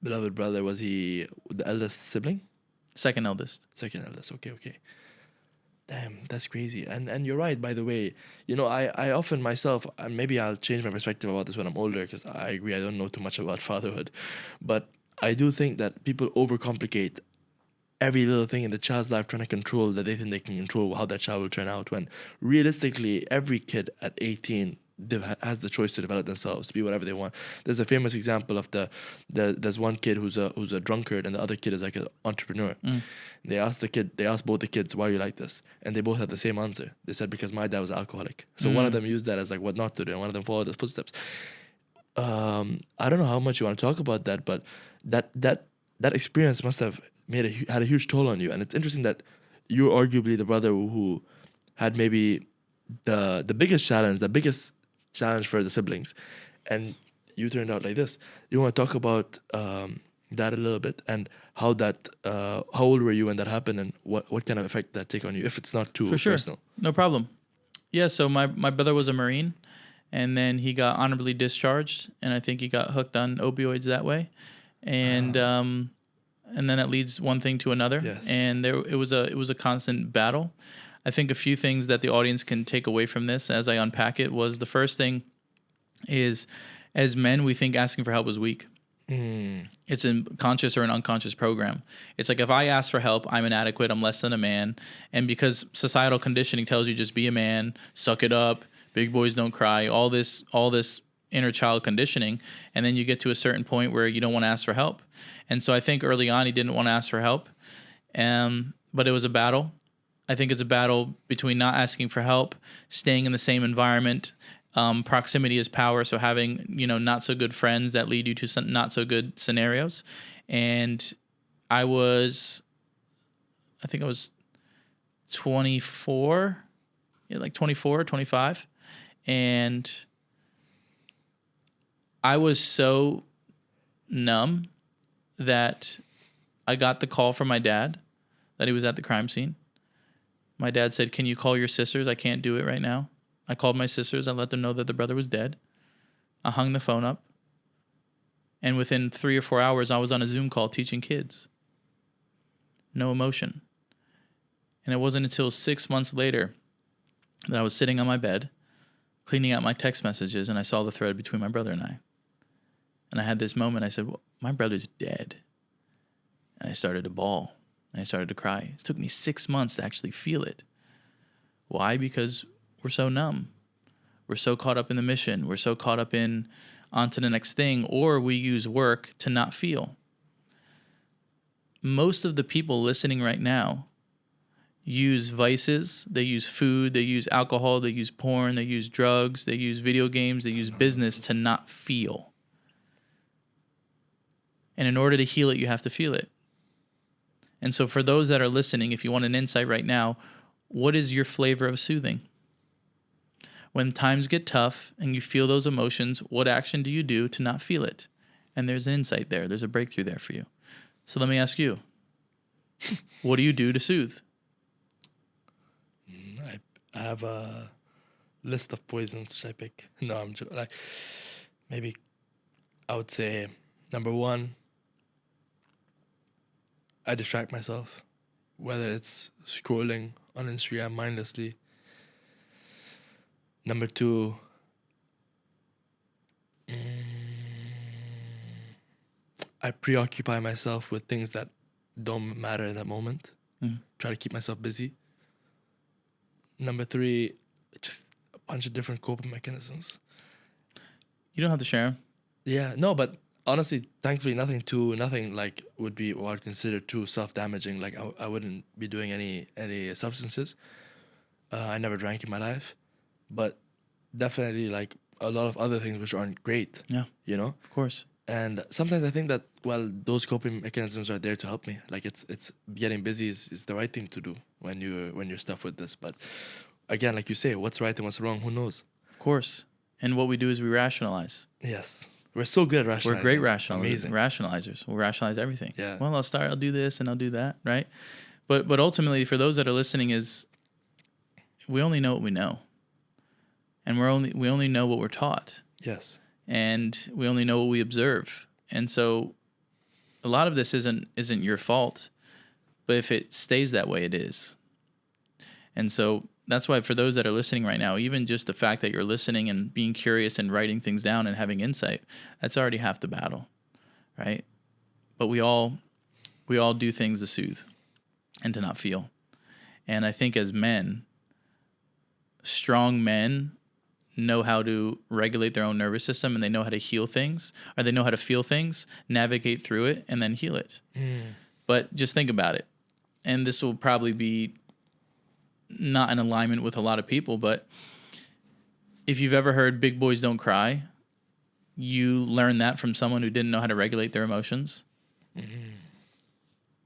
Speaker 1: beloved brother, was he the eldest sibling?
Speaker 2: Second eldest.
Speaker 1: Second eldest. Okay. Damn, that's crazy. And you're right, by the way. You know, I often myself, and maybe I'll change my perspective about this when I'm older, because I agree I don't know too much about fatherhood. But I do think that people overcomplicate every little thing in the child's life, trying to control that they think they can control how that child will turn out, when realistically every kid at 18 has the choice to develop themselves to be whatever they want. There's a famous example of there's one kid who's a drunkard and the other kid is like an entrepreneur. They asked both the kids, why are you like this? And they both had the same answer. They said, because my dad was an alcoholic. So one of them used that as like what not to do, and one of them followed his footsteps. I don't know how much you want to talk about that, but that experience must have had a huge toll on you. And it's interesting that you're arguably the brother who had maybe the biggest challenge for the siblings, and you turned out like this. You want to talk about that a little bit, and how old were you when that happened, and what kind of effect that take on you, if it's not too personal?
Speaker 2: No problem. Yeah, so my brother was a Marine, and then he got honorably discharged, and I think he got hooked on opioids that way, and then that leads one thing to another.
Speaker 1: Yes.
Speaker 2: And it was a constant battle. I think a few things that the audience can take away from this as I unpack it was, the first thing is, as men, we think asking for help is weak. It's a conscious or an unconscious program. It's like, if I ask for help, I'm inadequate, I'm less than a man. And because societal conditioning tells you just be a man, suck it up, big boys don't cry, all this inner child conditioning, and then you get to a certain point where you don't want to ask for help. And so I think early on he didn't want to ask for help, but it was a battle. I think it's a battle between not asking for help, staying in the same environment. Proximity is power, so having not so good friends that lead you to some not so good scenarios. And I think I was 24, like 24, 25, and I was so numb that I got the call from my dad that he was at the crime scene. My dad said, "Can you call your sisters? I can't do it right now." I called my sisters. I let them know that the brother was dead. I hung the phone up. And within 3 or 4 hours, I was on a Zoom call teaching kids. No emotion. And it wasn't until 6 months later that I was sitting on my bed, cleaning out my text messages, and I saw the thread between my brother and I. And I had this moment. I said, well, my brother's dead. And I started to bawl. And I started to cry. It took me 6 months to actually feel it. Why? Because we're so numb. We're so caught up in the mission. We're so caught up in on to the next thing, or we use work to not feel. Most of the people listening right now use vices. They use food. They use alcohol. They use porn. They use drugs. They use video games. They use business to not feel. And in order to heal it, you have to feel it. And so for those that are listening, if you want an insight right now, what is your flavor of soothing? When times get tough and you feel those emotions, what action do you do to not feel it? And there's an insight there. There's a breakthrough there for you. So let me ask you, what do you do to soothe?
Speaker 1: I have a list of poisons which I pick. No, I'm joking. Like, maybe I would say number one, I distract myself, whether it's scrolling on Instagram mindlessly. Number two, I preoccupy myself with things that don't matter in that moment. Try to keep myself busy. Number three, just a bunch of different coping mechanisms.
Speaker 2: You don't have to share them.
Speaker 1: Yeah, no, but honestly, thankfully, nothing like would be what I'd consider too self-damaging. Like I wouldn't be doing any substances. I never drank in my life, but definitely like a lot of other things which aren't great.
Speaker 2: Yeah,
Speaker 1: you know,
Speaker 2: of course.
Speaker 1: And sometimes I think that those coping mechanisms are there to help me. Like it's getting busy is the right thing to do when you're stuff with this. But again, like you say, what's right and what's wrong, who knows?
Speaker 2: Of course. And what we do is we rationalize.
Speaker 1: Yes. We're so good at rationalizing.
Speaker 2: We're great rationalizers.
Speaker 1: Amazing.
Speaker 2: Rationalizers. We'll rationalize everything.
Speaker 1: Yeah.
Speaker 2: Well, I'll do this and I'll do that, right? But ultimately, for those that are listening, is we only know what we know, and we only know what we're taught.
Speaker 1: Yes.
Speaker 2: And we only know what we observe. And so, a lot of this isn't your fault, but if it stays that way, it is. And so that's why for those that are listening right now, even just the fact that you're listening and being curious and writing things down and having insight, that's already half the battle, right? But we all do things to soothe and to not feel. And I think as men, strong men know how to regulate their own nervous system, and they know how to heal things, or they know how to feel things, navigate through it, and then heal it. But just think about it. And this will probably be not in alignment with a lot of people, but if you've ever heard big boys don't cry, you learned that from someone who didn't know how to regulate their emotions.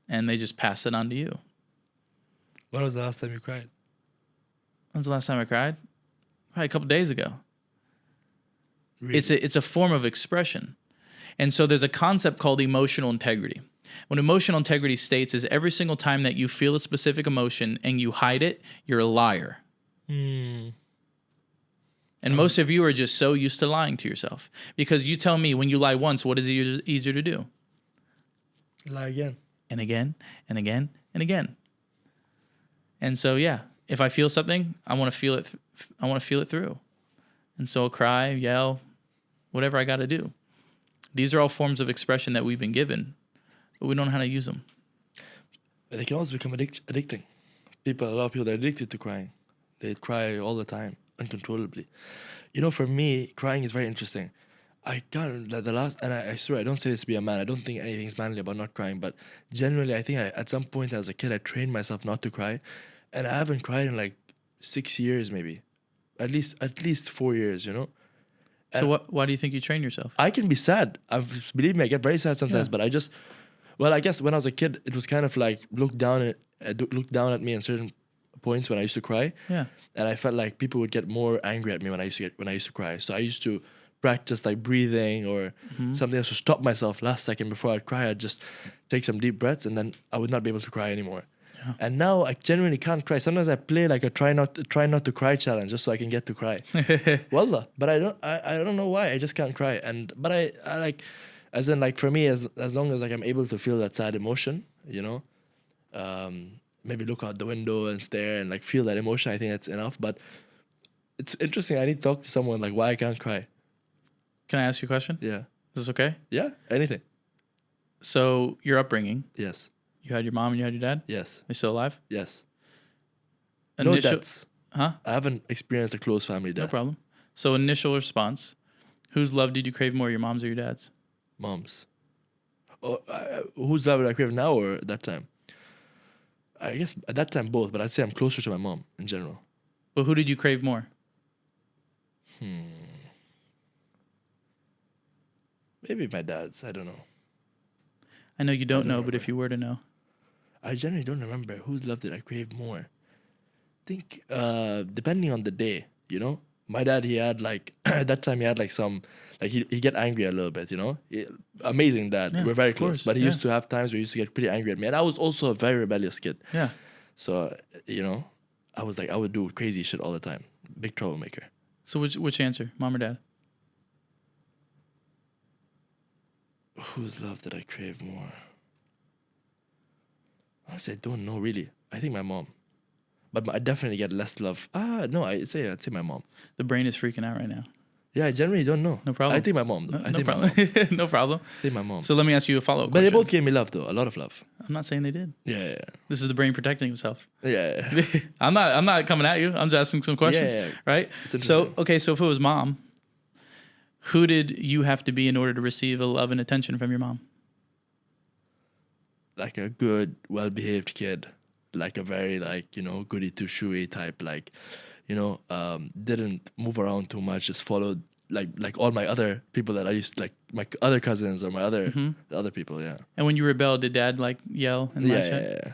Speaker 2: And they just passed it on to you.
Speaker 1: When was the last time you cried?
Speaker 2: When was the last time I cried? Probably a couple days ago.
Speaker 1: Really?
Speaker 2: It's a form of expression. And so there's a concept called emotional integrity. What emotional integrity states is every single time that you feel a specific emotion and you hide it, you're a liar. And most of you are just so used to lying to yourself. Because you tell me when you lie once, what is it easier to do?
Speaker 1: Lie again.
Speaker 2: And again, and again, and again. And so, yeah, if I feel something, I want to feel it. I want to feel it through. And so I'll cry, yell, whatever I got to do. These are all forms of expression that we've been given, but we don't know how to use them.
Speaker 1: They can also become addicting. A lot of people are addicted to crying. They cry all the time, uncontrollably. You know, for me, crying is very interesting. I can't, I swear, I don't say this to be a man. I don't think anything's manly about not crying, but generally, I think at some point as a kid, I trained myself not to cry. And I haven't cried in like 6 years, maybe. At least 4 years, you know?
Speaker 2: So why do you think you train yourself?
Speaker 1: I can be sad. Believe me, I get very sad sometimes, but I guess when I was a kid, it was kind of like looked down at me in certain points when I used to cry.
Speaker 2: Yeah.
Speaker 1: And I felt like people would get more angry at me when I used to cry. So I used to practice like breathing or something else to stop myself last second before I'd cry. I'd just take some deep breaths and then I would not be able to cry anymore. Yeah. And now I genuinely can't cry. Sometimes I play like a try not to cry challenge just so I can get to cry. Wallah. But I don't know why. I just can't cry. But I As in, like, for me, as long as like I'm able to feel that sad emotion, maybe look out the window and stare and like feel that emotion, I think that's enough. But it's interesting. I need to talk to someone like why I can't cry.
Speaker 2: Can I ask you a question?
Speaker 1: Yeah.
Speaker 2: Is this okay?
Speaker 1: Yeah. Anything.
Speaker 2: So your upbringing,
Speaker 1: Yes.
Speaker 2: you had your mom and you had your dad?
Speaker 1: Yes.
Speaker 2: They still alive?
Speaker 1: Yes.
Speaker 2: Initial,
Speaker 1: No deaths.
Speaker 2: Huh?
Speaker 1: I haven't experienced a close family
Speaker 2: No
Speaker 1: death.
Speaker 2: problem. So initial response, whose love did you crave more, your mom's or your dad's?
Speaker 1: Moms. Oh, whose love would I crave now or at that time? I guess at that time both, but I'd say I'm closer to my mom in general.
Speaker 2: But who did you crave more?
Speaker 1: Maybe my dad's. I don't know.
Speaker 2: I know you don't know, but
Speaker 1: remember.
Speaker 2: if you were to know.
Speaker 1: I generally don't remember whose love did I crave more. I think depending on the day, My dad, he had like at that time he had like some like he get angry a little bit, Amazing dad.
Speaker 2: Yeah,
Speaker 1: We're very
Speaker 2: of
Speaker 1: close.
Speaker 2: course,
Speaker 1: But he
Speaker 2: yeah.
Speaker 1: used to have times where he used to get pretty angry at me. And I was also a very rebellious kid.
Speaker 2: Yeah.
Speaker 1: So, I was like I would do crazy shit all the time. Big troublemaker.
Speaker 2: So which answer, mom or dad?
Speaker 1: Whose love did I crave more? Honestly, I don't know really. I think my mom. But I definitely get less love. No, I'd say my mom.
Speaker 2: The brain is freaking out right now.
Speaker 1: Yeah, I generally don't know.
Speaker 2: No problem.
Speaker 1: I think my mom though. I
Speaker 2: No
Speaker 1: think my
Speaker 2: problem.
Speaker 1: mom.
Speaker 2: No problem.
Speaker 1: I think my mom.
Speaker 2: So let me ask you a follow-up
Speaker 1: But
Speaker 2: question.
Speaker 1: they both gave me love though, a lot of love.
Speaker 2: I'm not saying they did.
Speaker 1: Yeah.
Speaker 2: This is the brain protecting himself.
Speaker 1: Yeah.
Speaker 2: I'm not coming at you. I'm just asking some questions.
Speaker 1: Yeah.
Speaker 2: Right?
Speaker 1: It's
Speaker 2: So
Speaker 1: interesting.
Speaker 2: so if it was mom, who did you have to be in order to receive a love and attention from your mom?
Speaker 1: Like a good, well-behaved kid, like a very goody two shoey type, didn't move around too much, just followed like all my other people that I used like my other cousins or my other the other people. Yeah.
Speaker 2: And when you rebelled, did dad like yell and lash out?
Speaker 1: Yeah.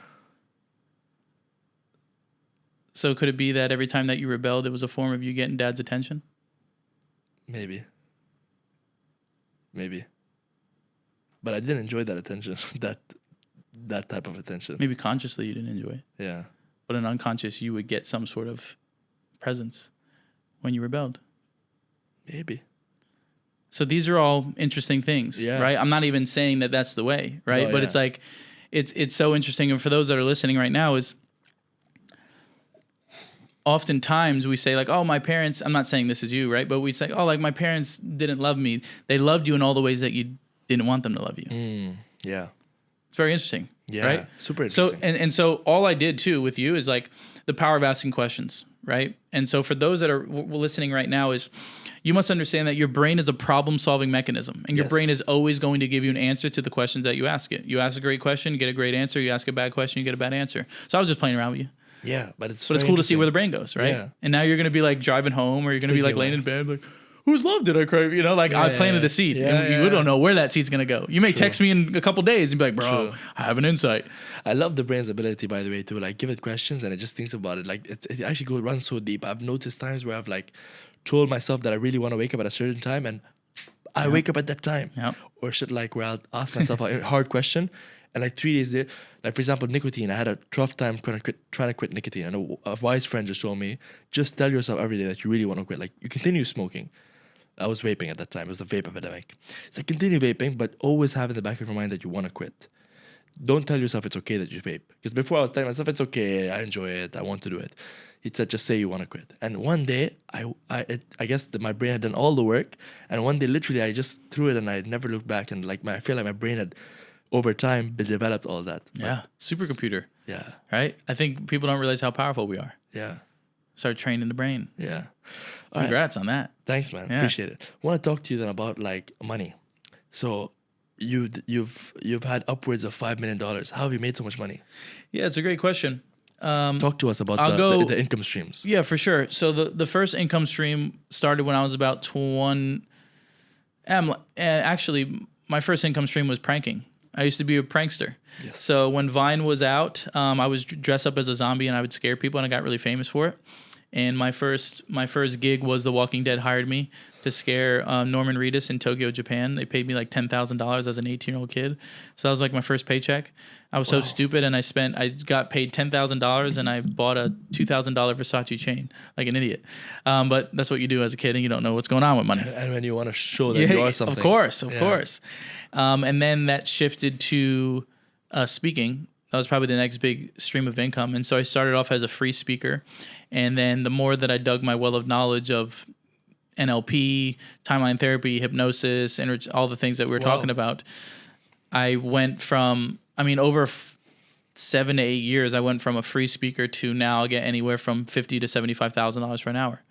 Speaker 2: So could it be that every time that you rebelled, it was a form of you getting dad's attention?
Speaker 1: Maybe. But I didn't enjoy that attention, that type of attention.
Speaker 2: Maybe consciously you didn't enjoy it,
Speaker 1: Yeah.
Speaker 2: but in unconscious you would get some sort of presence when you rebelled.
Speaker 1: Maybe.
Speaker 2: So these are all interesting things,
Speaker 1: Yeah.
Speaker 2: right? I'm not even saying that that's the way, right?
Speaker 1: No,
Speaker 2: But
Speaker 1: yeah.
Speaker 2: it's like, it's so interesting. And for those that are listening right now is oftentimes we say like, oh, my parents, I'm not saying this is you, right? But we say, oh, like my parents didn't love me. They loved you in all the ways that you didn't want them to love you.
Speaker 1: Yeah.
Speaker 2: It's very interesting,
Speaker 1: Yeah.
Speaker 2: right?
Speaker 1: Super interesting.
Speaker 2: So, and so all I did too with you is like the power of asking questions, right? And so for those that are listening right now is you must understand that your brain is a problem solving mechanism and your
Speaker 1: Yes.
Speaker 2: brain is always going to give you an answer to the questions that you ask it. You ask a great question, you get a great answer. You ask a bad question, you get a bad answer. So I was just playing around with you.
Speaker 1: Yeah, but it's
Speaker 2: Cool to see where the brain goes, right?
Speaker 1: Yeah.
Speaker 2: And now you're going to be like driving home or you're going to be like laying in bed like, whose love did I crave? I planted a seed and you don't know where that seed's going to go. You may text me in a couple days and be like, bro, I have an insight.
Speaker 1: I love the brain's ability, by the way, to like give it questions and it just thinks about it. Like it actually runs so deep. I've noticed times where I've like told myself that I really want to wake up at a certain time and I wake up at that time.
Speaker 2: Yep.
Speaker 1: Or shit like where I'll ask myself a hard question and like 3 days later, like for example, nicotine. I had a tough time trying to quit nicotine. And a wise friend just told me, just tell yourself every day that you really want to quit. Like you continue smoking. I was vaping at that time. It was a vape epidemic. It's like continue vaping, but always have in the back of your mind that you want to quit. Don't tell yourself it's okay that you vape. Because before I was telling myself, it's okay, I enjoy it, I want to do it. He said, just say you want to quit. And one day, I guess that my brain had done all the work. And one day, literally, I just threw it and I never looked back. And like I feel like my brain had, over time, developed all that.
Speaker 2: Yeah. Supercomputer,
Speaker 1: Yeah.
Speaker 2: right? I think people don't realize how powerful we are.
Speaker 1: Yeah.
Speaker 2: Start training the brain.
Speaker 1: Yeah. All right.
Speaker 2: Congrats on that.
Speaker 1: Thanks, man.
Speaker 2: Yeah.
Speaker 1: Appreciate it. I want to talk to you then about like money. So you've had upwards of $5 million. How have you made so much money?
Speaker 2: Yeah, it's a great question.
Speaker 1: Talk to us about the income streams.
Speaker 2: Yeah, for sure. So the first income stream started when I was about 20. Actually, my first income stream was pranking. I used to be a prankster.
Speaker 1: Yes.
Speaker 2: So when Vine was out, I was dressed up as a zombie and I would scare people and I got really famous for it. And my first gig was The Walking Dead hired me to scare Norman Reedus in Tokyo, Japan. They paid me like $10,000 as an 18-year-old kid. So that was like my first paycheck. I was so stupid, and I got paid $10,000, and I bought a $2,000 Versace chain like an idiot. But that's what you do as a kid, and you don't know what's going on with money.
Speaker 1: And when you want to show that you are something.
Speaker 2: Of course. And then that shifted to speaking. That was probably the next big stream of income. And so I started off as a free speaker. And then the more that I dug my well of knowledge of NLP, timeline therapy, hypnosis, all the things that we were talking about, I went from, over 7 to 8 years, I went from a free speaker to now I get anywhere from $50,000 to $75,000 for an hour,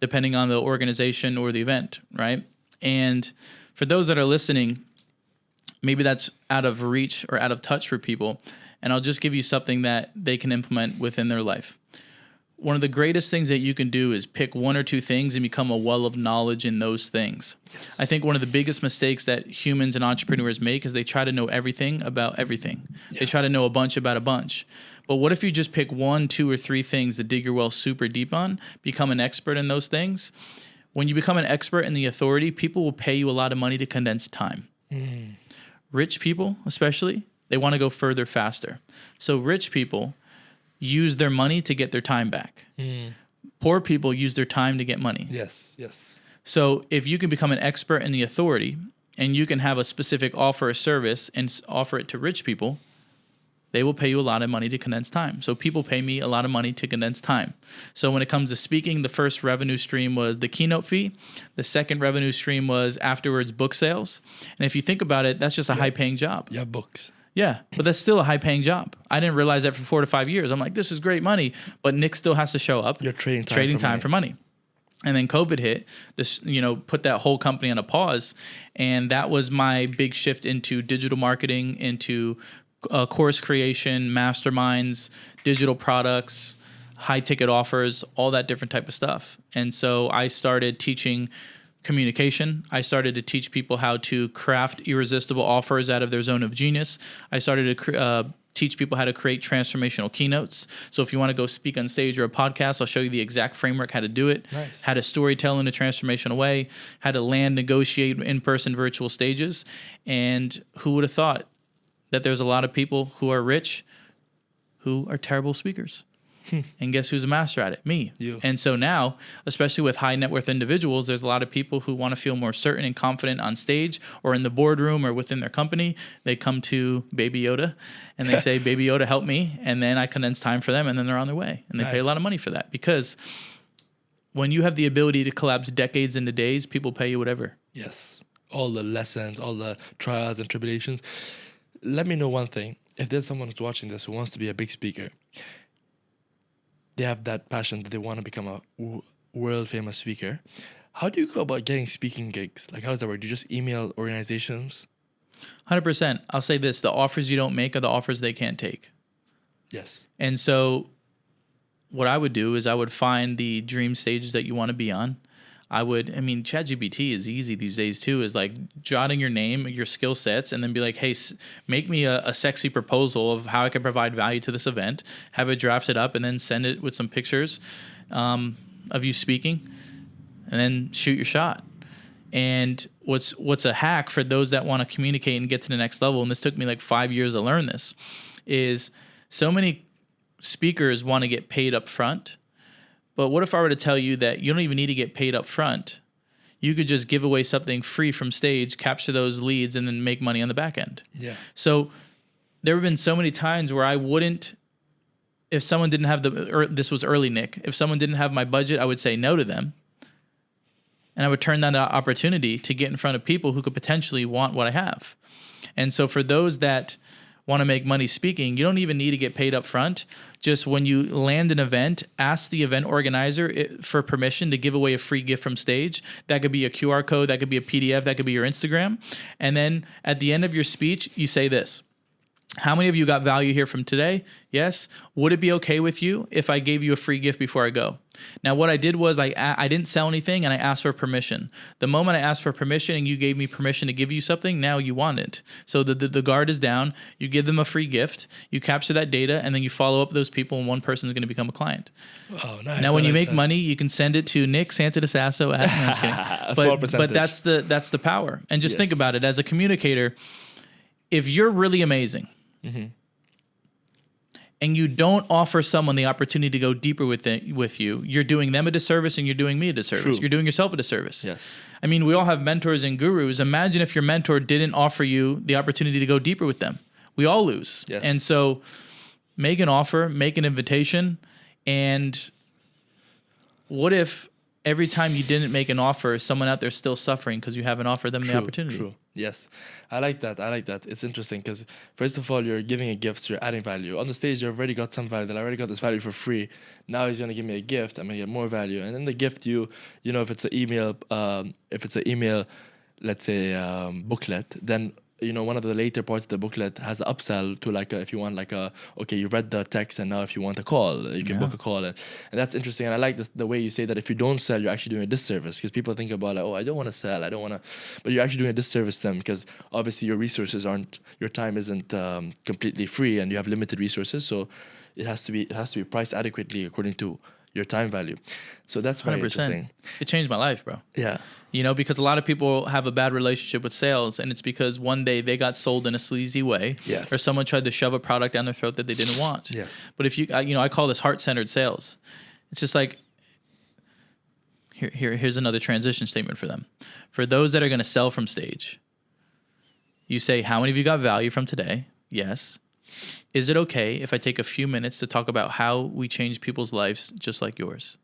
Speaker 2: depending on the organization or the event, right? And for those that are listening, maybe that's out of reach or out of touch for people. And I'll just give you something that they can implement within their life. One of the greatest things that you can do is pick one or two things and become a well of knowledge in those things. Yes. I think one of the biggest mistakes that humans and entrepreneurs make is they try to know everything about everything. Yeah. They try to know a bunch about a bunch. But what if you just pick 1, 2, or 3 things to dig your well super deep on, become an expert in those things? When you become an expert in the authority, people will pay you a lot of money to condense time. Rich people, especially, they want to go further faster. So rich people use their money to get their time back. Poor people use their time to get money.
Speaker 1: Yes.
Speaker 2: So if you can become an expert in the authority and you can have a specific offer or service and offer it to rich people, they will pay you a lot of money to condense time. So people pay me a lot of money to condense time. So when it comes to speaking, the first revenue stream was the keynote fee. The second revenue stream was afterwards book sales. And if you think about it, that's just a high-paying job.
Speaker 1: Yeah, books.
Speaker 2: Yeah, but that's still a high-paying job. I didn't realize that for 4 to 5 years. I'm like, this is great money, but Nick still has to show up.
Speaker 1: You're trading time
Speaker 2: for money. And then COVID hit, put that whole company on a pause, and that was my big shift into digital marketing, into course creation, masterminds, digital products, high-ticket offers, all that different type of stuff. And so I started teaching communication. I started to teach people how to craft irresistible offers out of their zone of genius. I started to teach people how to create transformational keynotes. So if you want to go speak on stage or a podcast, I'll show you the exact framework, how to do it, how to storytell in a transformational way, how to land, negotiate in-person virtual stages. And who would have thought that there's a lot of people who are rich who are terrible speakers? And guess who's a master at it? Me.
Speaker 1: You.
Speaker 2: And so now, especially with high net worth individuals, there's a lot of people who want to feel more certain and confident on stage or in the boardroom or within their company. They come to Baby Yoda and they say, Baby Yoda, help me. And then I condense time for them and then they're on their way. And they pay a lot of money for that, because when you have the ability to collapse decades into days, people pay you whatever.
Speaker 1: Yes. All the lessons, all the trials and tribulations. Let me know one thing. If there's someone who's watching this who wants to be a big speaker, they have that passion that they want to become a world famous speaker. How do you go about getting speaking gigs? Like, how does that work? Do you just email organizations?
Speaker 2: 100%. I'll say this: the offers you don't make are the offers they can't take.
Speaker 1: Yes.
Speaker 2: And so what I would do is I would find the dream stages that you want to be on. ChatGPT is easy these days too, is like jotting your name, your skill sets, and then be like, hey, make me a sexy proposal of how I can provide value to this event, have it drafted up, and then send it with some pictures of you speaking, and then shoot your shot. And what's a hack for those that want to communicate and get to the next level, and this took me like 5 years to learn this, is so many speakers want to get paid up front. But what if I were to tell you that you don't even need to get paid up front? You could just give away something free from stage, capture those leads, and then make money on the back end.
Speaker 1: Yeah.
Speaker 2: So there have been so many times where I wouldn't, if someone didn't have this was early, Nick, if someone didn't have my budget, I would say no to them. And I would turn down that opportunity to get in front of people who could potentially want what I have. And so for those that want to make money speaking, you don't even need to get paid up front. Just when you land an event, ask the event organizer for permission to give away a free gift from stage. That could be a QR code, that could be a PDF, that could be your Instagram. And then at the end of your speech, you say this: How many of you got value here from today? Yes. Would it be okay with you if I gave you a free gift before I go? Now, what I did was I didn't sell anything and I asked for permission. The moment I asked for permission and you gave me permission to give you something, now you want it. So the guard is down. You give them a free gift. You capture that data and then you follow up those people and one person is going to become a client.
Speaker 1: Oh, nice.
Speaker 2: Now, when you make money, you can send it to Nick Santonastasso. No, I'm just kidding.
Speaker 1: Small percentage.
Speaker 2: But that's the power. And just think about it. As a communicator, if you're really amazing, and you don't offer someone the opportunity to go deeper with you, you're doing them a disservice and you're doing me a disservice.
Speaker 1: True.
Speaker 2: You're doing yourself a disservice.
Speaker 1: Yes.
Speaker 2: I mean, we all have mentors and gurus. Imagine if your mentor didn't offer you the opportunity to go deeper with them. We all lose.
Speaker 1: Yes.
Speaker 2: And so make an offer, make an invitation. And what if every time you didn't make an offer, someone out there still suffering because you haven't offered them the opportunity?
Speaker 1: True. Yes. I like that. It's interesting because, first of all, you're giving a gift, so you're adding value. On the stage, you've already got some value. That I already got this value for free. Now he's going to give me a gift. I'm going to get more value. And then the gift, you know, if it's an email, let's say, booklet, then, you know, one of the later parts of the booklet has the upsell to if you want okay, you read the text and now if you want a call, you can book a call. And that's interesting. And I like the way you say that if you don't sell, you're actually doing a disservice, because people think about I don't want to sell. But you're actually doing a disservice to them, because obviously your time isn't completely free and you have limited resources. So it has to be priced adequately according to your time value. So that's very 100%. Interesting.
Speaker 2: It changed my life, bro.
Speaker 1: Yeah.
Speaker 2: You know, because a lot of people have a bad relationship with sales, and it's because one day they got sold in a sleazy way,
Speaker 1: yes,
Speaker 2: or someone tried to shove a product down their throat that they didn't want.
Speaker 1: Yes.
Speaker 2: But if I call this heart-centered sales. It's just like, here's another transition statement for them. For those that are going to sell from stage, you say, how many of you got value from today? Yes. Is it okay if I take a few minutes to talk about how we change people's lives just like yours?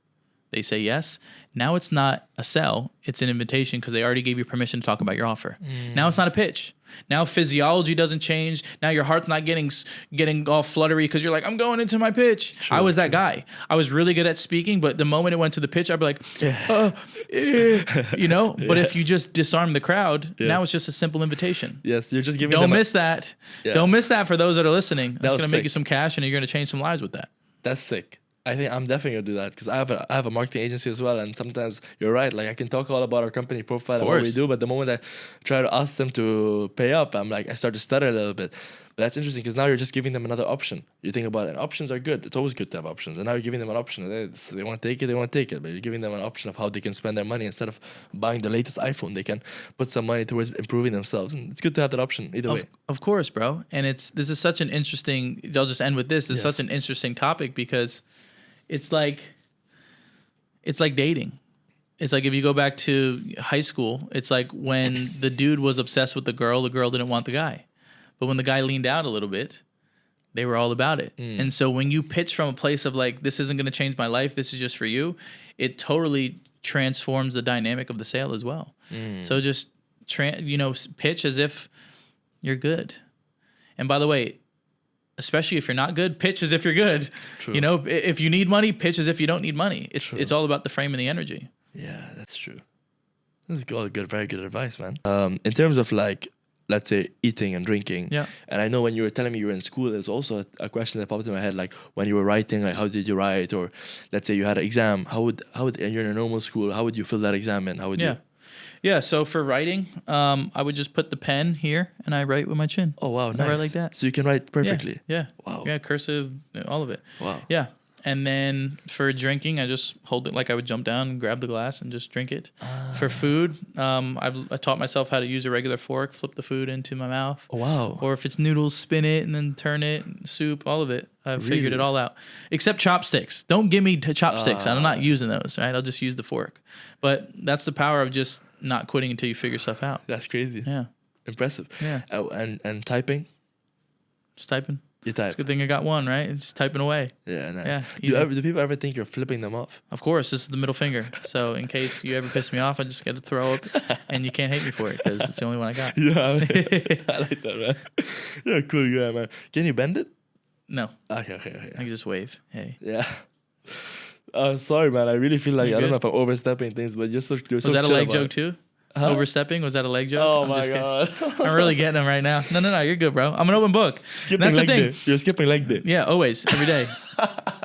Speaker 2: They say yes. Now it's not a sell, it's an invitation, because they already gave you permission to talk about your offer. Now it's not a pitch. Now physiology doesn't change. Now your heart's not getting all fluttery because you're like, I'm going into my pitch. True, I was that guy. I was really good at speaking, but the moment it went to the pitch, I'd be like, you know. Yes. But if you just disarm the crowd, now it's just a simple invitation.
Speaker 1: Yes, you're just giving.
Speaker 2: Don't miss that. Yeah. Don't miss that for those that are listening. That's going to make you some cash, and you're going to change some lives with that.
Speaker 1: That's sick. I think I'm definitely gonna do that, because I have a marketing agency as well, and sometimes you're right. I can talk all about our company profile and what we do, but the moment I try to ask them to pay up, I start to stutter a little bit. But that's interesting, because now you're just giving them another option. You think about it, and options are good. It's always good to have options, and now you're giving them an option. They want to take it, they want to take it, but you're giving them an option of how they can spend their money. Instead of buying the latest iPhone, they can put some money towards improving themselves, and it's good to have that option either way.
Speaker 2: Of course, bro. And this is such an interesting. I'll just end with this. This is such an interesting topic, because it's like dating. It's like if you go back to high school, it's like when the dude was obsessed with the girl didn't want the guy. But when the guy leaned out a little bit, they were all about it. And so when you pitch from a place of this isn't going to change my life, this is just for you, it totally transforms the dynamic of the sale as well. So just pitch as if you're good. And by the way, especially if you're not good, pitch as if you're good.
Speaker 1: True.
Speaker 2: You know, if you need money, pitch as if you don't need money. It's all about the frame and the energy.
Speaker 1: Yeah, that's true. This is all good, very good advice, man. In terms of let's say eating and drinking.
Speaker 2: Yeah.
Speaker 1: And I know when you were telling me you were in school, there's also a question that popped in my head, when you were writing, how did you write? Or let's say you had an exam, how would and you're in a normal school, how would you fill that exam in? How would you?
Speaker 2: Yeah, so for writing, I would just put the pen here and I write with my chin.
Speaker 1: Oh, wow, nice.
Speaker 2: I write like that.
Speaker 1: So you can write perfectly?
Speaker 2: Yeah.
Speaker 1: Wow.
Speaker 2: Yeah, cursive, all of it.
Speaker 1: Wow.
Speaker 2: Yeah. And then for drinking, I just hold it like I would jump down and grab the glass and just drink it. For food, I taught myself how to use a regular fork, flip the food into my mouth.
Speaker 1: Oh, wow.
Speaker 2: Or if it's noodles, spin it and then turn it, soup, all of it. I've figured it all out. Except chopsticks. Don't give me chopsticks. I'm not using those, right? I'll just use the fork. But that's the power of just not quitting until you figure stuff out.
Speaker 1: That's crazy.
Speaker 2: Yeah.
Speaker 1: Impressive.
Speaker 2: Yeah.
Speaker 1: And typing?
Speaker 2: Just typing.
Speaker 1: You type.
Speaker 2: It's a good thing I got one, right? It's just typing away.
Speaker 1: Yeah, nice.
Speaker 2: Yeah,
Speaker 1: do people ever think you're flipping them off?
Speaker 2: Of course, this is the middle finger. So in case you ever piss me off, I just got to throw up, and you can't hate me for it because it's the only one I got.
Speaker 1: Yeah, I like that, man. You're a cool guy, man. Can you bend it?
Speaker 2: No.
Speaker 1: Okay.
Speaker 2: I can just wave. Hey.
Speaker 1: Yeah. Sorry, man. I really feel like I don't know if I'm overstepping things, but you're so.
Speaker 2: Was that a leg joke too? Overstepping? Was that a leg joke?
Speaker 1: Oh
Speaker 2: I'm
Speaker 1: my
Speaker 2: just kidding.
Speaker 1: god.
Speaker 2: I'm really getting them right now. No, you're good, bro. I'm an open book.
Speaker 1: Skipping
Speaker 2: That's the
Speaker 1: leg
Speaker 2: thing.
Speaker 1: day. You're skipping leg day.
Speaker 2: Yeah, always, every day.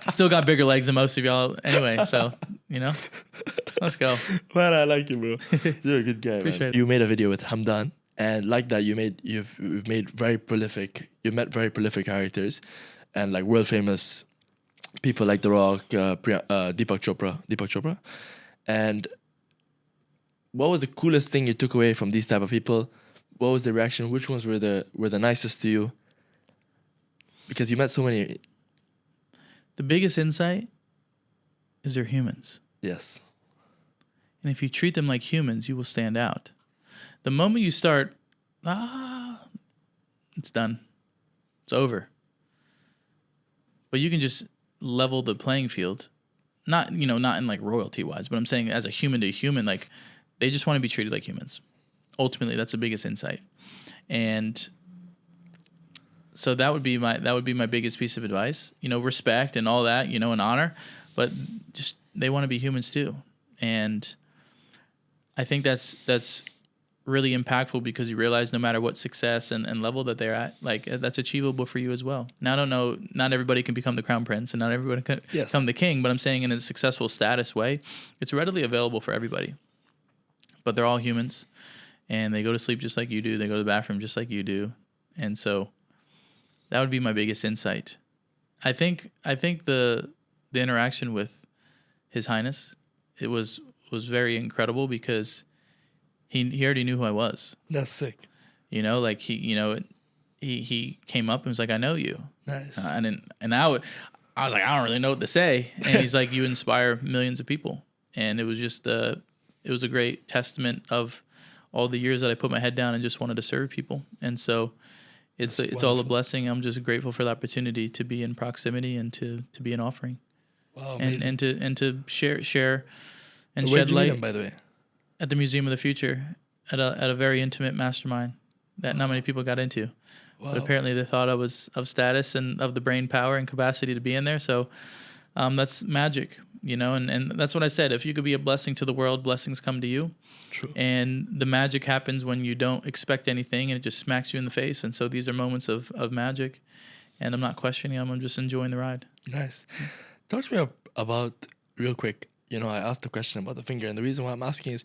Speaker 2: Still got bigger legs than most of y'all anyway, so, let's go.
Speaker 1: Man, I like you, bro. You're a good guy,
Speaker 2: Appreciate
Speaker 1: man.
Speaker 2: it.
Speaker 1: You made a video with Hamdan, and like that, you've made very prolific. You've met very prolific characters, and like world famous people like The Rock, Deepak Chopra, and what was the coolest thing you took away from these type of people? What was the reaction? Which ones were the nicest to you? Because you met so many.
Speaker 2: The biggest insight is they're humans.
Speaker 1: Yes.
Speaker 2: And if you treat them like humans, you will stand out. The moment you start, it's done. It's over. But you can just level the playing field. Not in like royalty wise, but I'm saying as a human to human, like they just want to be treated like humans. Ultimately, that's the biggest insight. And so that would be my biggest piece of advice. Respect and all that, and honor, but just they want to be humans too. And I think that's really impactful because you realize no matter what success and level that they're at, like that's achievable for you as well. Now, I don't know, not everybody can become the crown prince and not everybody can become the king, but I'm saying in a successful status way, it's readily available for everybody. But they're all humans and they go to sleep just like you do. They go to the bathroom just like you do. And so that would be my biggest insight. I think the interaction with His Highness, it was very incredible because he already knew who I was.
Speaker 1: That's sick.
Speaker 2: Like he came up and was like, I know you.
Speaker 1: Nice.
Speaker 2: And I was like, I don't really know what to say. And he's like, you inspire millions of people. And it was just it was a great testament of all the years that I put my head down and just wanted to serve people. And so it's all a blessing. I'm just grateful for the opportunity to be in proximity and to be an offering.
Speaker 1: Wow,
Speaker 2: and to share and
Speaker 1: Where'd
Speaker 2: shed
Speaker 1: you meet
Speaker 2: light
Speaker 1: him, by the way?
Speaker 2: at the Museum of the Future at a very intimate mastermind that not many people got into.
Speaker 1: Wow.
Speaker 2: But apparently they thought I was of status and of the brain power and capacity to be in there. So that's magic, and that's what I said. If you could be a blessing to the world, blessings come to you.
Speaker 1: True.
Speaker 2: And the magic happens when you don't expect anything and it just smacks you in the face. And so these are moments of magic, and I'm not questioning them. I'm just enjoying the ride.
Speaker 1: Nice. Talk to me about, real quick, I asked the question about the finger, and the reason why I'm asking is,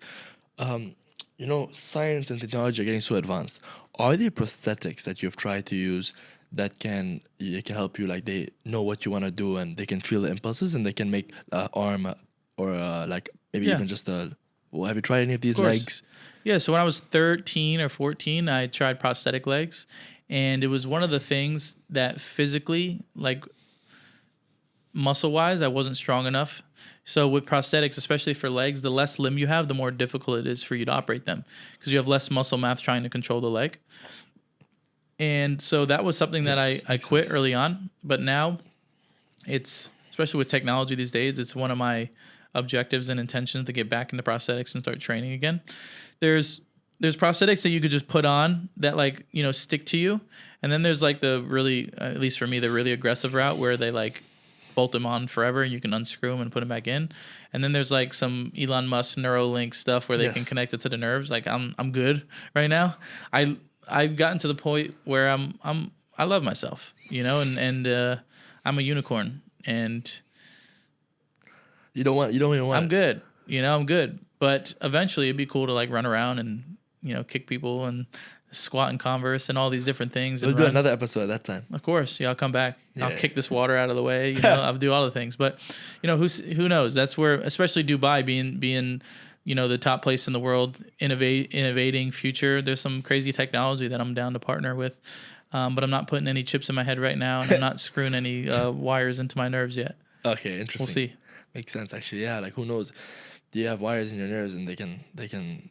Speaker 1: science and technology are getting so advanced. Are there prosthetics that you've tried to use that can help you, like they know what you want to do and they can feel the impulses and they can make an arm or like maybe even just a... Well, have you tried any of these legs?
Speaker 2: Yeah, so when I was 13 or 14, I tried prosthetic legs, and it was one of the things that physically, like muscle-wise, I wasn't strong enough. So with prosthetics, especially for legs, the less limb you have, the more difficult it is for you to operate them because you have less muscle mass trying to control the leg. And so that was something that I quit early on. But now it's, especially with technology these days, it's one of my objectives and intentions to get back into prosthetics and start training again. There's prosthetics that you could just put on that stick to you. And then there's like the really, at least for me, the really aggressive route where they like bolt them on forever and you can unscrew them and put them back in. And then there's like some Elon Musk Neuralink stuff where they can connect it to the nerves. Like I'm good right now. I've gotten to the point where I love myself, and I'm a unicorn and
Speaker 1: You don't even want
Speaker 2: I'm good. I'm good. But eventually it'd be cool to like run around and, kick people and squat in Converse and all these different things.
Speaker 1: We'll do another episode at that time.
Speaker 2: Of course. Yeah, I'll come back.
Speaker 1: Yeah.
Speaker 2: I'll kick this water out of the way. I'll do all the things. But, who knows? That's where, especially Dubai being the top place in the world, innovating future. There's some crazy technology that I'm down to partner with. But I'm not putting any chips in my head right now, and I'm not screwing any wires into my nerves yet.
Speaker 1: Okay, interesting.
Speaker 2: We'll see.
Speaker 1: Makes sense, actually. Yeah, like who knows? Do you have wires in your nerves, and they can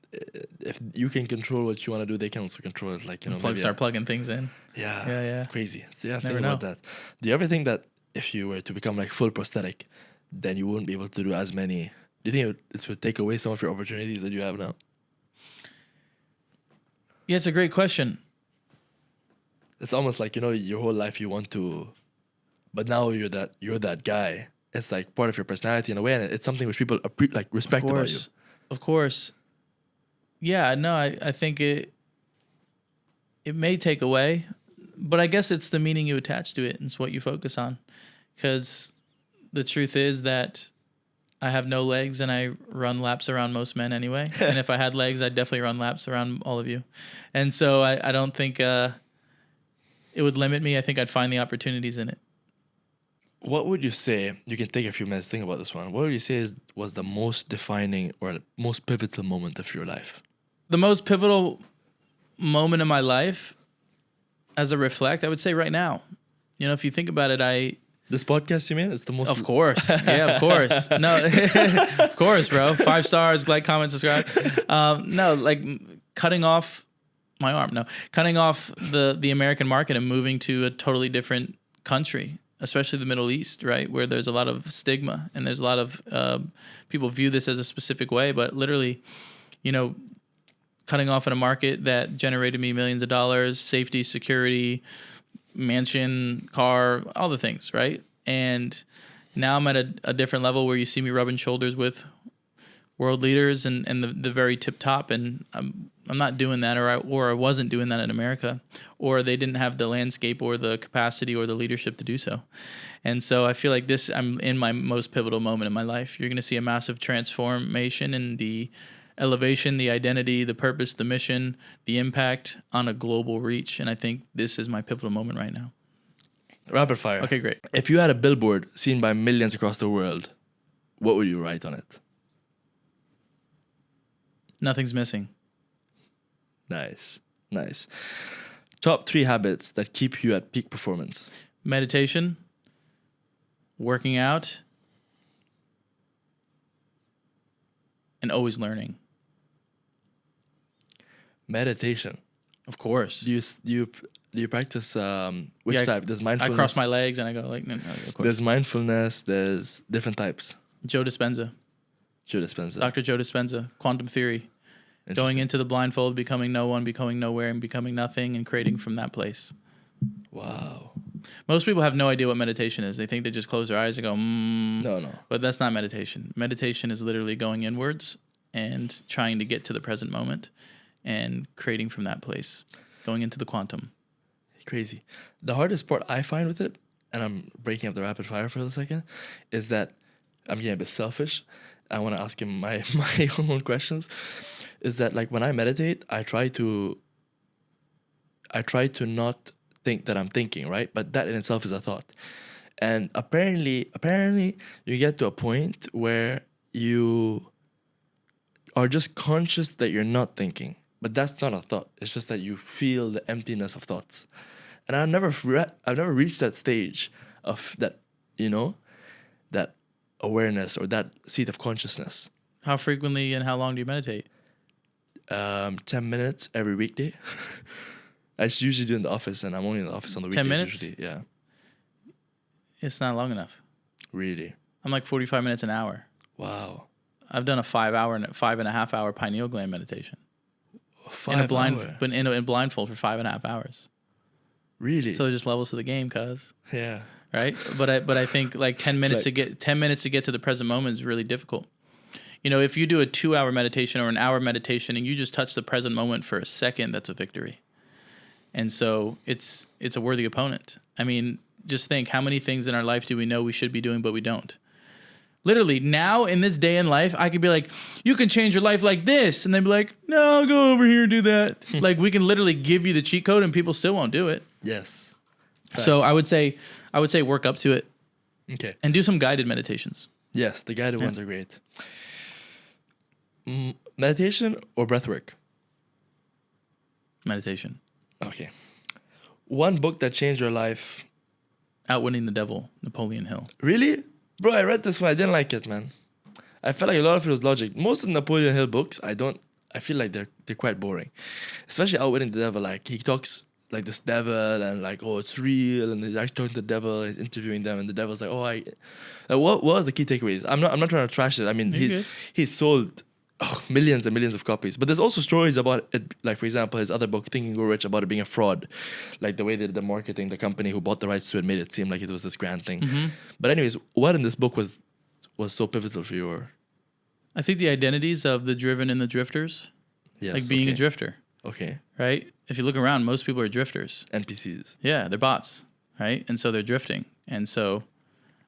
Speaker 1: if you can control what you want to do, they can also control it. Like
Speaker 2: Start plugging things in.
Speaker 1: Yeah. Crazy. So yeah, think
Speaker 2: know.
Speaker 1: about that. Do you ever think that if you were to become like full prosthetic, then you wouldn't be able to do as many? Do you think it would take away some of your opportunities that you have now?
Speaker 2: Yeah, it's a great question.
Speaker 1: It's almost like your whole life you want to, but now you're that guy. It's like part of your personality in a way, and it's something which people respect about you.
Speaker 2: Of course. Yeah, no, I think it may take away, but I guess it's the meaning you attach to it and it's what you focus on. Because the truth is that I have no legs and I run laps around most men anyway. And if I had legs, I'd definitely run laps around all of you. And so I don't think it would limit me. I think I'd find the opportunities in it.
Speaker 1: What would you say? You can take a few minutes to think about this one. What would you say was the most defining or most pivotal moment of your life?
Speaker 2: The most pivotal moment in my life, as I reflect, I would say right now. You know, if you think about it,
Speaker 1: This podcast, you mean? It's the most...
Speaker 2: Of course. Yeah, of course. No, of course, bro. 5 stars, like, comment, subscribe. No, like cutting off my arm. No, cutting off the American market and moving to a totally different country, especially the Middle East, right? Where there's a lot of stigma and there's a lot of people view this as a specific way, but literally, you know, cutting off in a market that generated me millions of dollars, safety, security, mansion, car, all the things, right? And now I'm at a different level where you see me rubbing shoulders with world leaders and the very tip top, and I'm not doing that, or I wasn't doing that in America, or they didn't have the landscape or the capacity or the leadership to do so. And so I feel like I'm in my most pivotal moment in my life. You're going to see a massive transformation in the elevation, the identity, the purpose, the mission, the impact on a global reach. And I think this is my pivotal moment right now.
Speaker 1: Rapid fire.
Speaker 2: Okay, great.
Speaker 1: If you had a billboard seen by millions across the world, what would you write on it?
Speaker 2: Nothing's missing.
Speaker 1: Nice. Top 3 habits that keep you at peak performance.
Speaker 2: Meditation, working out, and always learning.
Speaker 1: Meditation.
Speaker 2: Of course.
Speaker 1: Do you practice which type? There's mindfulness.
Speaker 2: I cross my legs and I go like, no, of course.
Speaker 1: There's mindfulness. There's different types.
Speaker 2: Joe Dispenza. Dr. Joe Dispenza. Quantum theory. Going into the blindfold, becoming no one, becoming nowhere, and becoming nothing, and creating from that place.
Speaker 1: Wow.
Speaker 2: Most people have no idea what meditation is. They think they just close their eyes and go,
Speaker 1: No.
Speaker 2: But that's not meditation. Meditation is literally going inwards and trying to get to the present moment and creating from that place, going into the quantum.
Speaker 1: Crazy. The hardest part I find with it, and I'm breaking up the rapid fire for a second, is that I'm getting a bit selfish. I want to ask him my own questions. Is that like when I meditate, I try to not think that I'm thinking, right? But that in itself is a thought. And apparently you get to a point where you are just conscious that you're not thinking. But that's not a thought. It's just that you feel the emptiness of thoughts. And I've never reached that stage of that, that awareness or that seat of consciousness.
Speaker 2: How frequently and how long do you meditate?
Speaker 1: 10 minutes every weekday. I just usually do it in the office, and I'm only in the office on the weekdays.
Speaker 2: 10 minutes?
Speaker 1: Usually, yeah.
Speaker 2: It's not long enough.
Speaker 1: Really?
Speaker 2: I'm like 45 minutes an hour.
Speaker 1: Wow.
Speaker 2: I've done a 5.5 hour pineal gland meditation.
Speaker 1: 5 hours?
Speaker 2: But in blindfold for 5.5 hours.
Speaker 1: Really?
Speaker 2: So there's just levels to the game, cuz.
Speaker 1: Yeah.
Speaker 2: Right? But I think like 10 minutes to get to the present moment is really difficult. You know, if you do a 2-hour meditation or an hour meditation and you just touch the present moment for a second, that's a victory. And so it's a worthy opponent. I mean, just think, how many things in our life do we know we should be doing, but we don't? Literally, now in this day in life, I could be like, you can change your life like this. And they'd be like, no, I'll go over here and do that. Like, we can literally give you the cheat code and people still won't do it.
Speaker 1: Yes.
Speaker 2: So I would say work up to it.
Speaker 1: Okay.
Speaker 2: And do some guided meditations.
Speaker 1: Yes, the guided ones are great. Meditation or breathwork?
Speaker 2: Meditation.
Speaker 1: Okay. One book that changed your life.
Speaker 2: Outwitting the Devil, Napoleon Hill.
Speaker 1: Really? Bro, I read this one. I didn't like it, man. I felt like a lot of it was logic. Most of the Napoleon Hill books, I feel like they're quite boring. Especially Outwitting the Devil. Like, he talks like this devil and like, oh, it's real. And he's actually talking to the devil and he's interviewing them. And the devil's like, what was the key takeaways? I'm not trying to trash it. I mean, he's sold millions and millions of copies. But there's also stories about it, like, for example, his other book, Think and Grow Rich, about it being a fraud. Like, the way they did the marketing, the company who bought the rights to it made it seem like it was this grand thing. Mm-hmm. But anyways, what in this book was so pivotal for you? Or?
Speaker 2: I think the identities of the driven and the drifters.
Speaker 1: Yes.
Speaker 2: like being a
Speaker 1: okay.
Speaker 2: drifter,
Speaker 1: Okay.
Speaker 2: right? If you look around, most people are drifters.
Speaker 1: NPCs.
Speaker 2: Yeah, they're bots, right? And so they're drifting. And so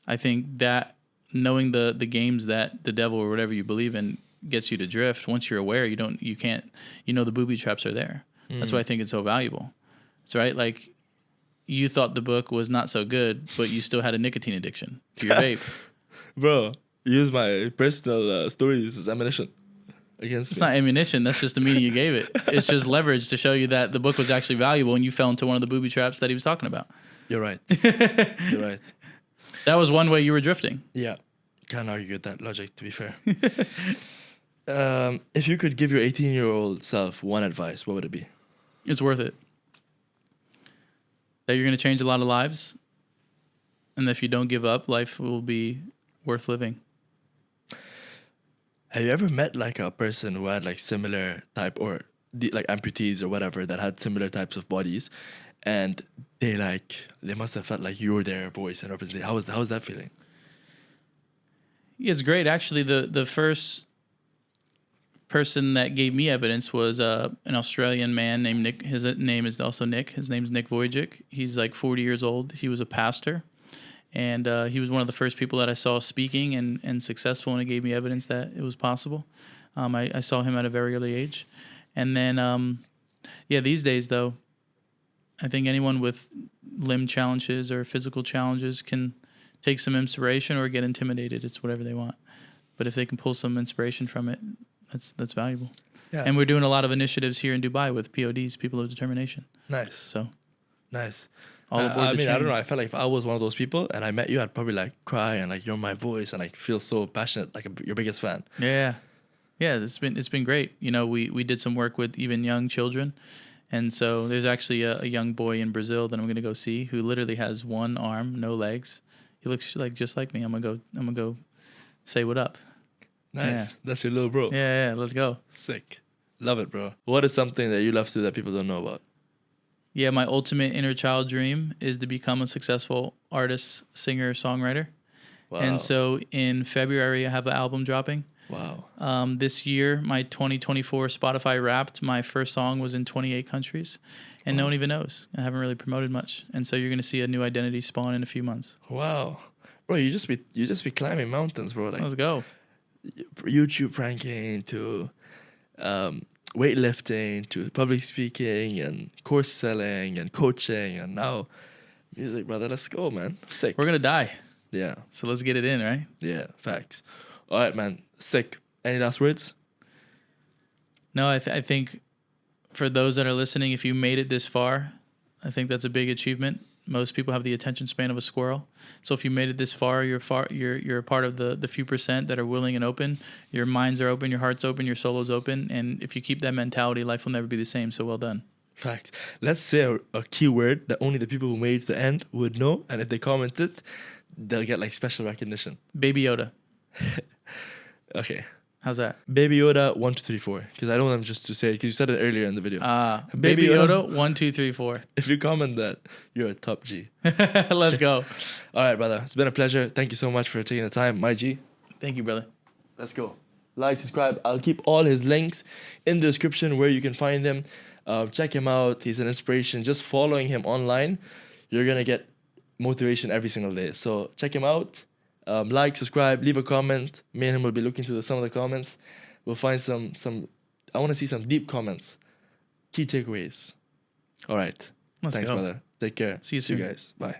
Speaker 2: I think that knowing the games that the devil or whatever you believe in gets you to drift. Once you're aware, you can't, the booby traps are there. That's why I think it's so valuable. That's right. Like you thought the book was not so good, but you still had a nicotine addiction to your vape.
Speaker 1: Bro, use my personal stories as ammunition against
Speaker 2: It's
Speaker 1: me.
Speaker 2: not ammunition. That's just the meaning you gave it. It's just leverage to show you that the book was actually valuable and you fell into one of the booby traps that he was talking about.
Speaker 1: You're right. You're right.
Speaker 2: That was one way you were drifting.
Speaker 1: Yeah. Can't argue with that logic, to be fair. If you could give your 18-year-old self one advice, what would it be?
Speaker 2: It's worth it. That you're going to change a lot of lives. And if you don't give up, life will be worth living.
Speaker 1: Have you ever met like a person who had like similar type or like amputees or whatever that had similar types of bodies, and they must have felt like you were their voice and representation? How was that feeling?
Speaker 2: Yeah, it's great. Actually, the first person that gave me evidence was an Australian man named Nick. His name is also Nick. His name's Nick Vujicic. He's like 40 years old. He was a pastor. And he was one of the first people that I saw speaking and successful, and it gave me evidence that it was possible. I saw him at a very early age. And then, these days, though, I think anyone with limb challenges or physical challenges can take some inspiration or get intimidated. It's whatever they want. But if they can pull some inspiration from it, that's valuable.
Speaker 1: Yeah.
Speaker 2: And we're doing a lot of initiatives here in Dubai with PODs, People of Determination.
Speaker 1: Nice.
Speaker 2: So
Speaker 1: Nice.
Speaker 2: all aboard
Speaker 1: I
Speaker 2: the
Speaker 1: mean,
Speaker 2: train.
Speaker 1: I don't know. I felt like if I was one of those people and I met you, I'd probably like cry and like you're my voice and like feel so passionate, like your biggest fan.
Speaker 2: Yeah. It's been great. We did some work with even young children. And so there's actually a young boy in Brazil that I'm going to go see who literally has one arm, no legs. He looks like just like me. I'm going to go say what up.
Speaker 1: Nice.
Speaker 2: Yeah.
Speaker 1: That's your little bro.
Speaker 2: Yeah, let's go.
Speaker 1: Sick. Love it, bro. What is something that you love to do that people don't know about?
Speaker 2: Yeah, my ultimate inner child dream is to become a successful artist, singer, songwriter.
Speaker 1: Wow.
Speaker 2: And so in February, I have an album dropping.
Speaker 1: Wow.
Speaker 2: This year, my 2024 Spotify Wrapped, my first song was in 28 countries, and no one even knows. I haven't really promoted much, and so you're gonna see a new identity spawn in a few months.
Speaker 1: Wow. Bro, you just be climbing mountains, bro. Like
Speaker 2: Let's go.
Speaker 1: YouTube pranking to weightlifting to public speaking and course selling and coaching and now music, brother. Let's go, man. Sick.
Speaker 2: We're gonna die,
Speaker 1: Yeah.
Speaker 2: so let's get it in, right?
Speaker 1: Yeah. Facts. All right, man. Sick. Any last words?
Speaker 2: No, I think for those that are listening, if you made it this far, I think that's a big achievement. Most people have the attention span of a squirrel. So if you made it this far, you're a part of the few percent that are willing and open. Your minds are open, your heart's open, your soul is open. And if you keep that mentality, life will never be the same. So well done.
Speaker 1: Facts. Let's say a keyword that only the people who made it to the end would know. And if they comment it, they'll get like special recognition.
Speaker 2: Baby Yoda.
Speaker 1: Okay.
Speaker 2: How's that?
Speaker 1: Baby Yoda 1, 2, 3, 4. Because I don't want them just to say it because you said it earlier in the video.
Speaker 2: Baby Yoda 1, 2, 3, 4.
Speaker 1: If you comment that, you're a top G.
Speaker 2: Let's go.
Speaker 1: All right, brother. It's been a pleasure. Thank you so much for taking the time, my G.
Speaker 2: Thank you, brother.
Speaker 1: Let's go. Like, subscribe. I'll keep all his links in the description where you can find him. Check him out. He's an inspiration. Just following him online, you're going to get motivation every single day. So check him out. Like, subscribe, leave a comment. Me and him will be looking through some of the comments. We'll find some. I want to see some deep comments. Key takeaways. All right.
Speaker 2: Let's
Speaker 1: Thanks,
Speaker 2: go.
Speaker 1: brother. Take care.
Speaker 2: See you soon.
Speaker 1: guys. Bye.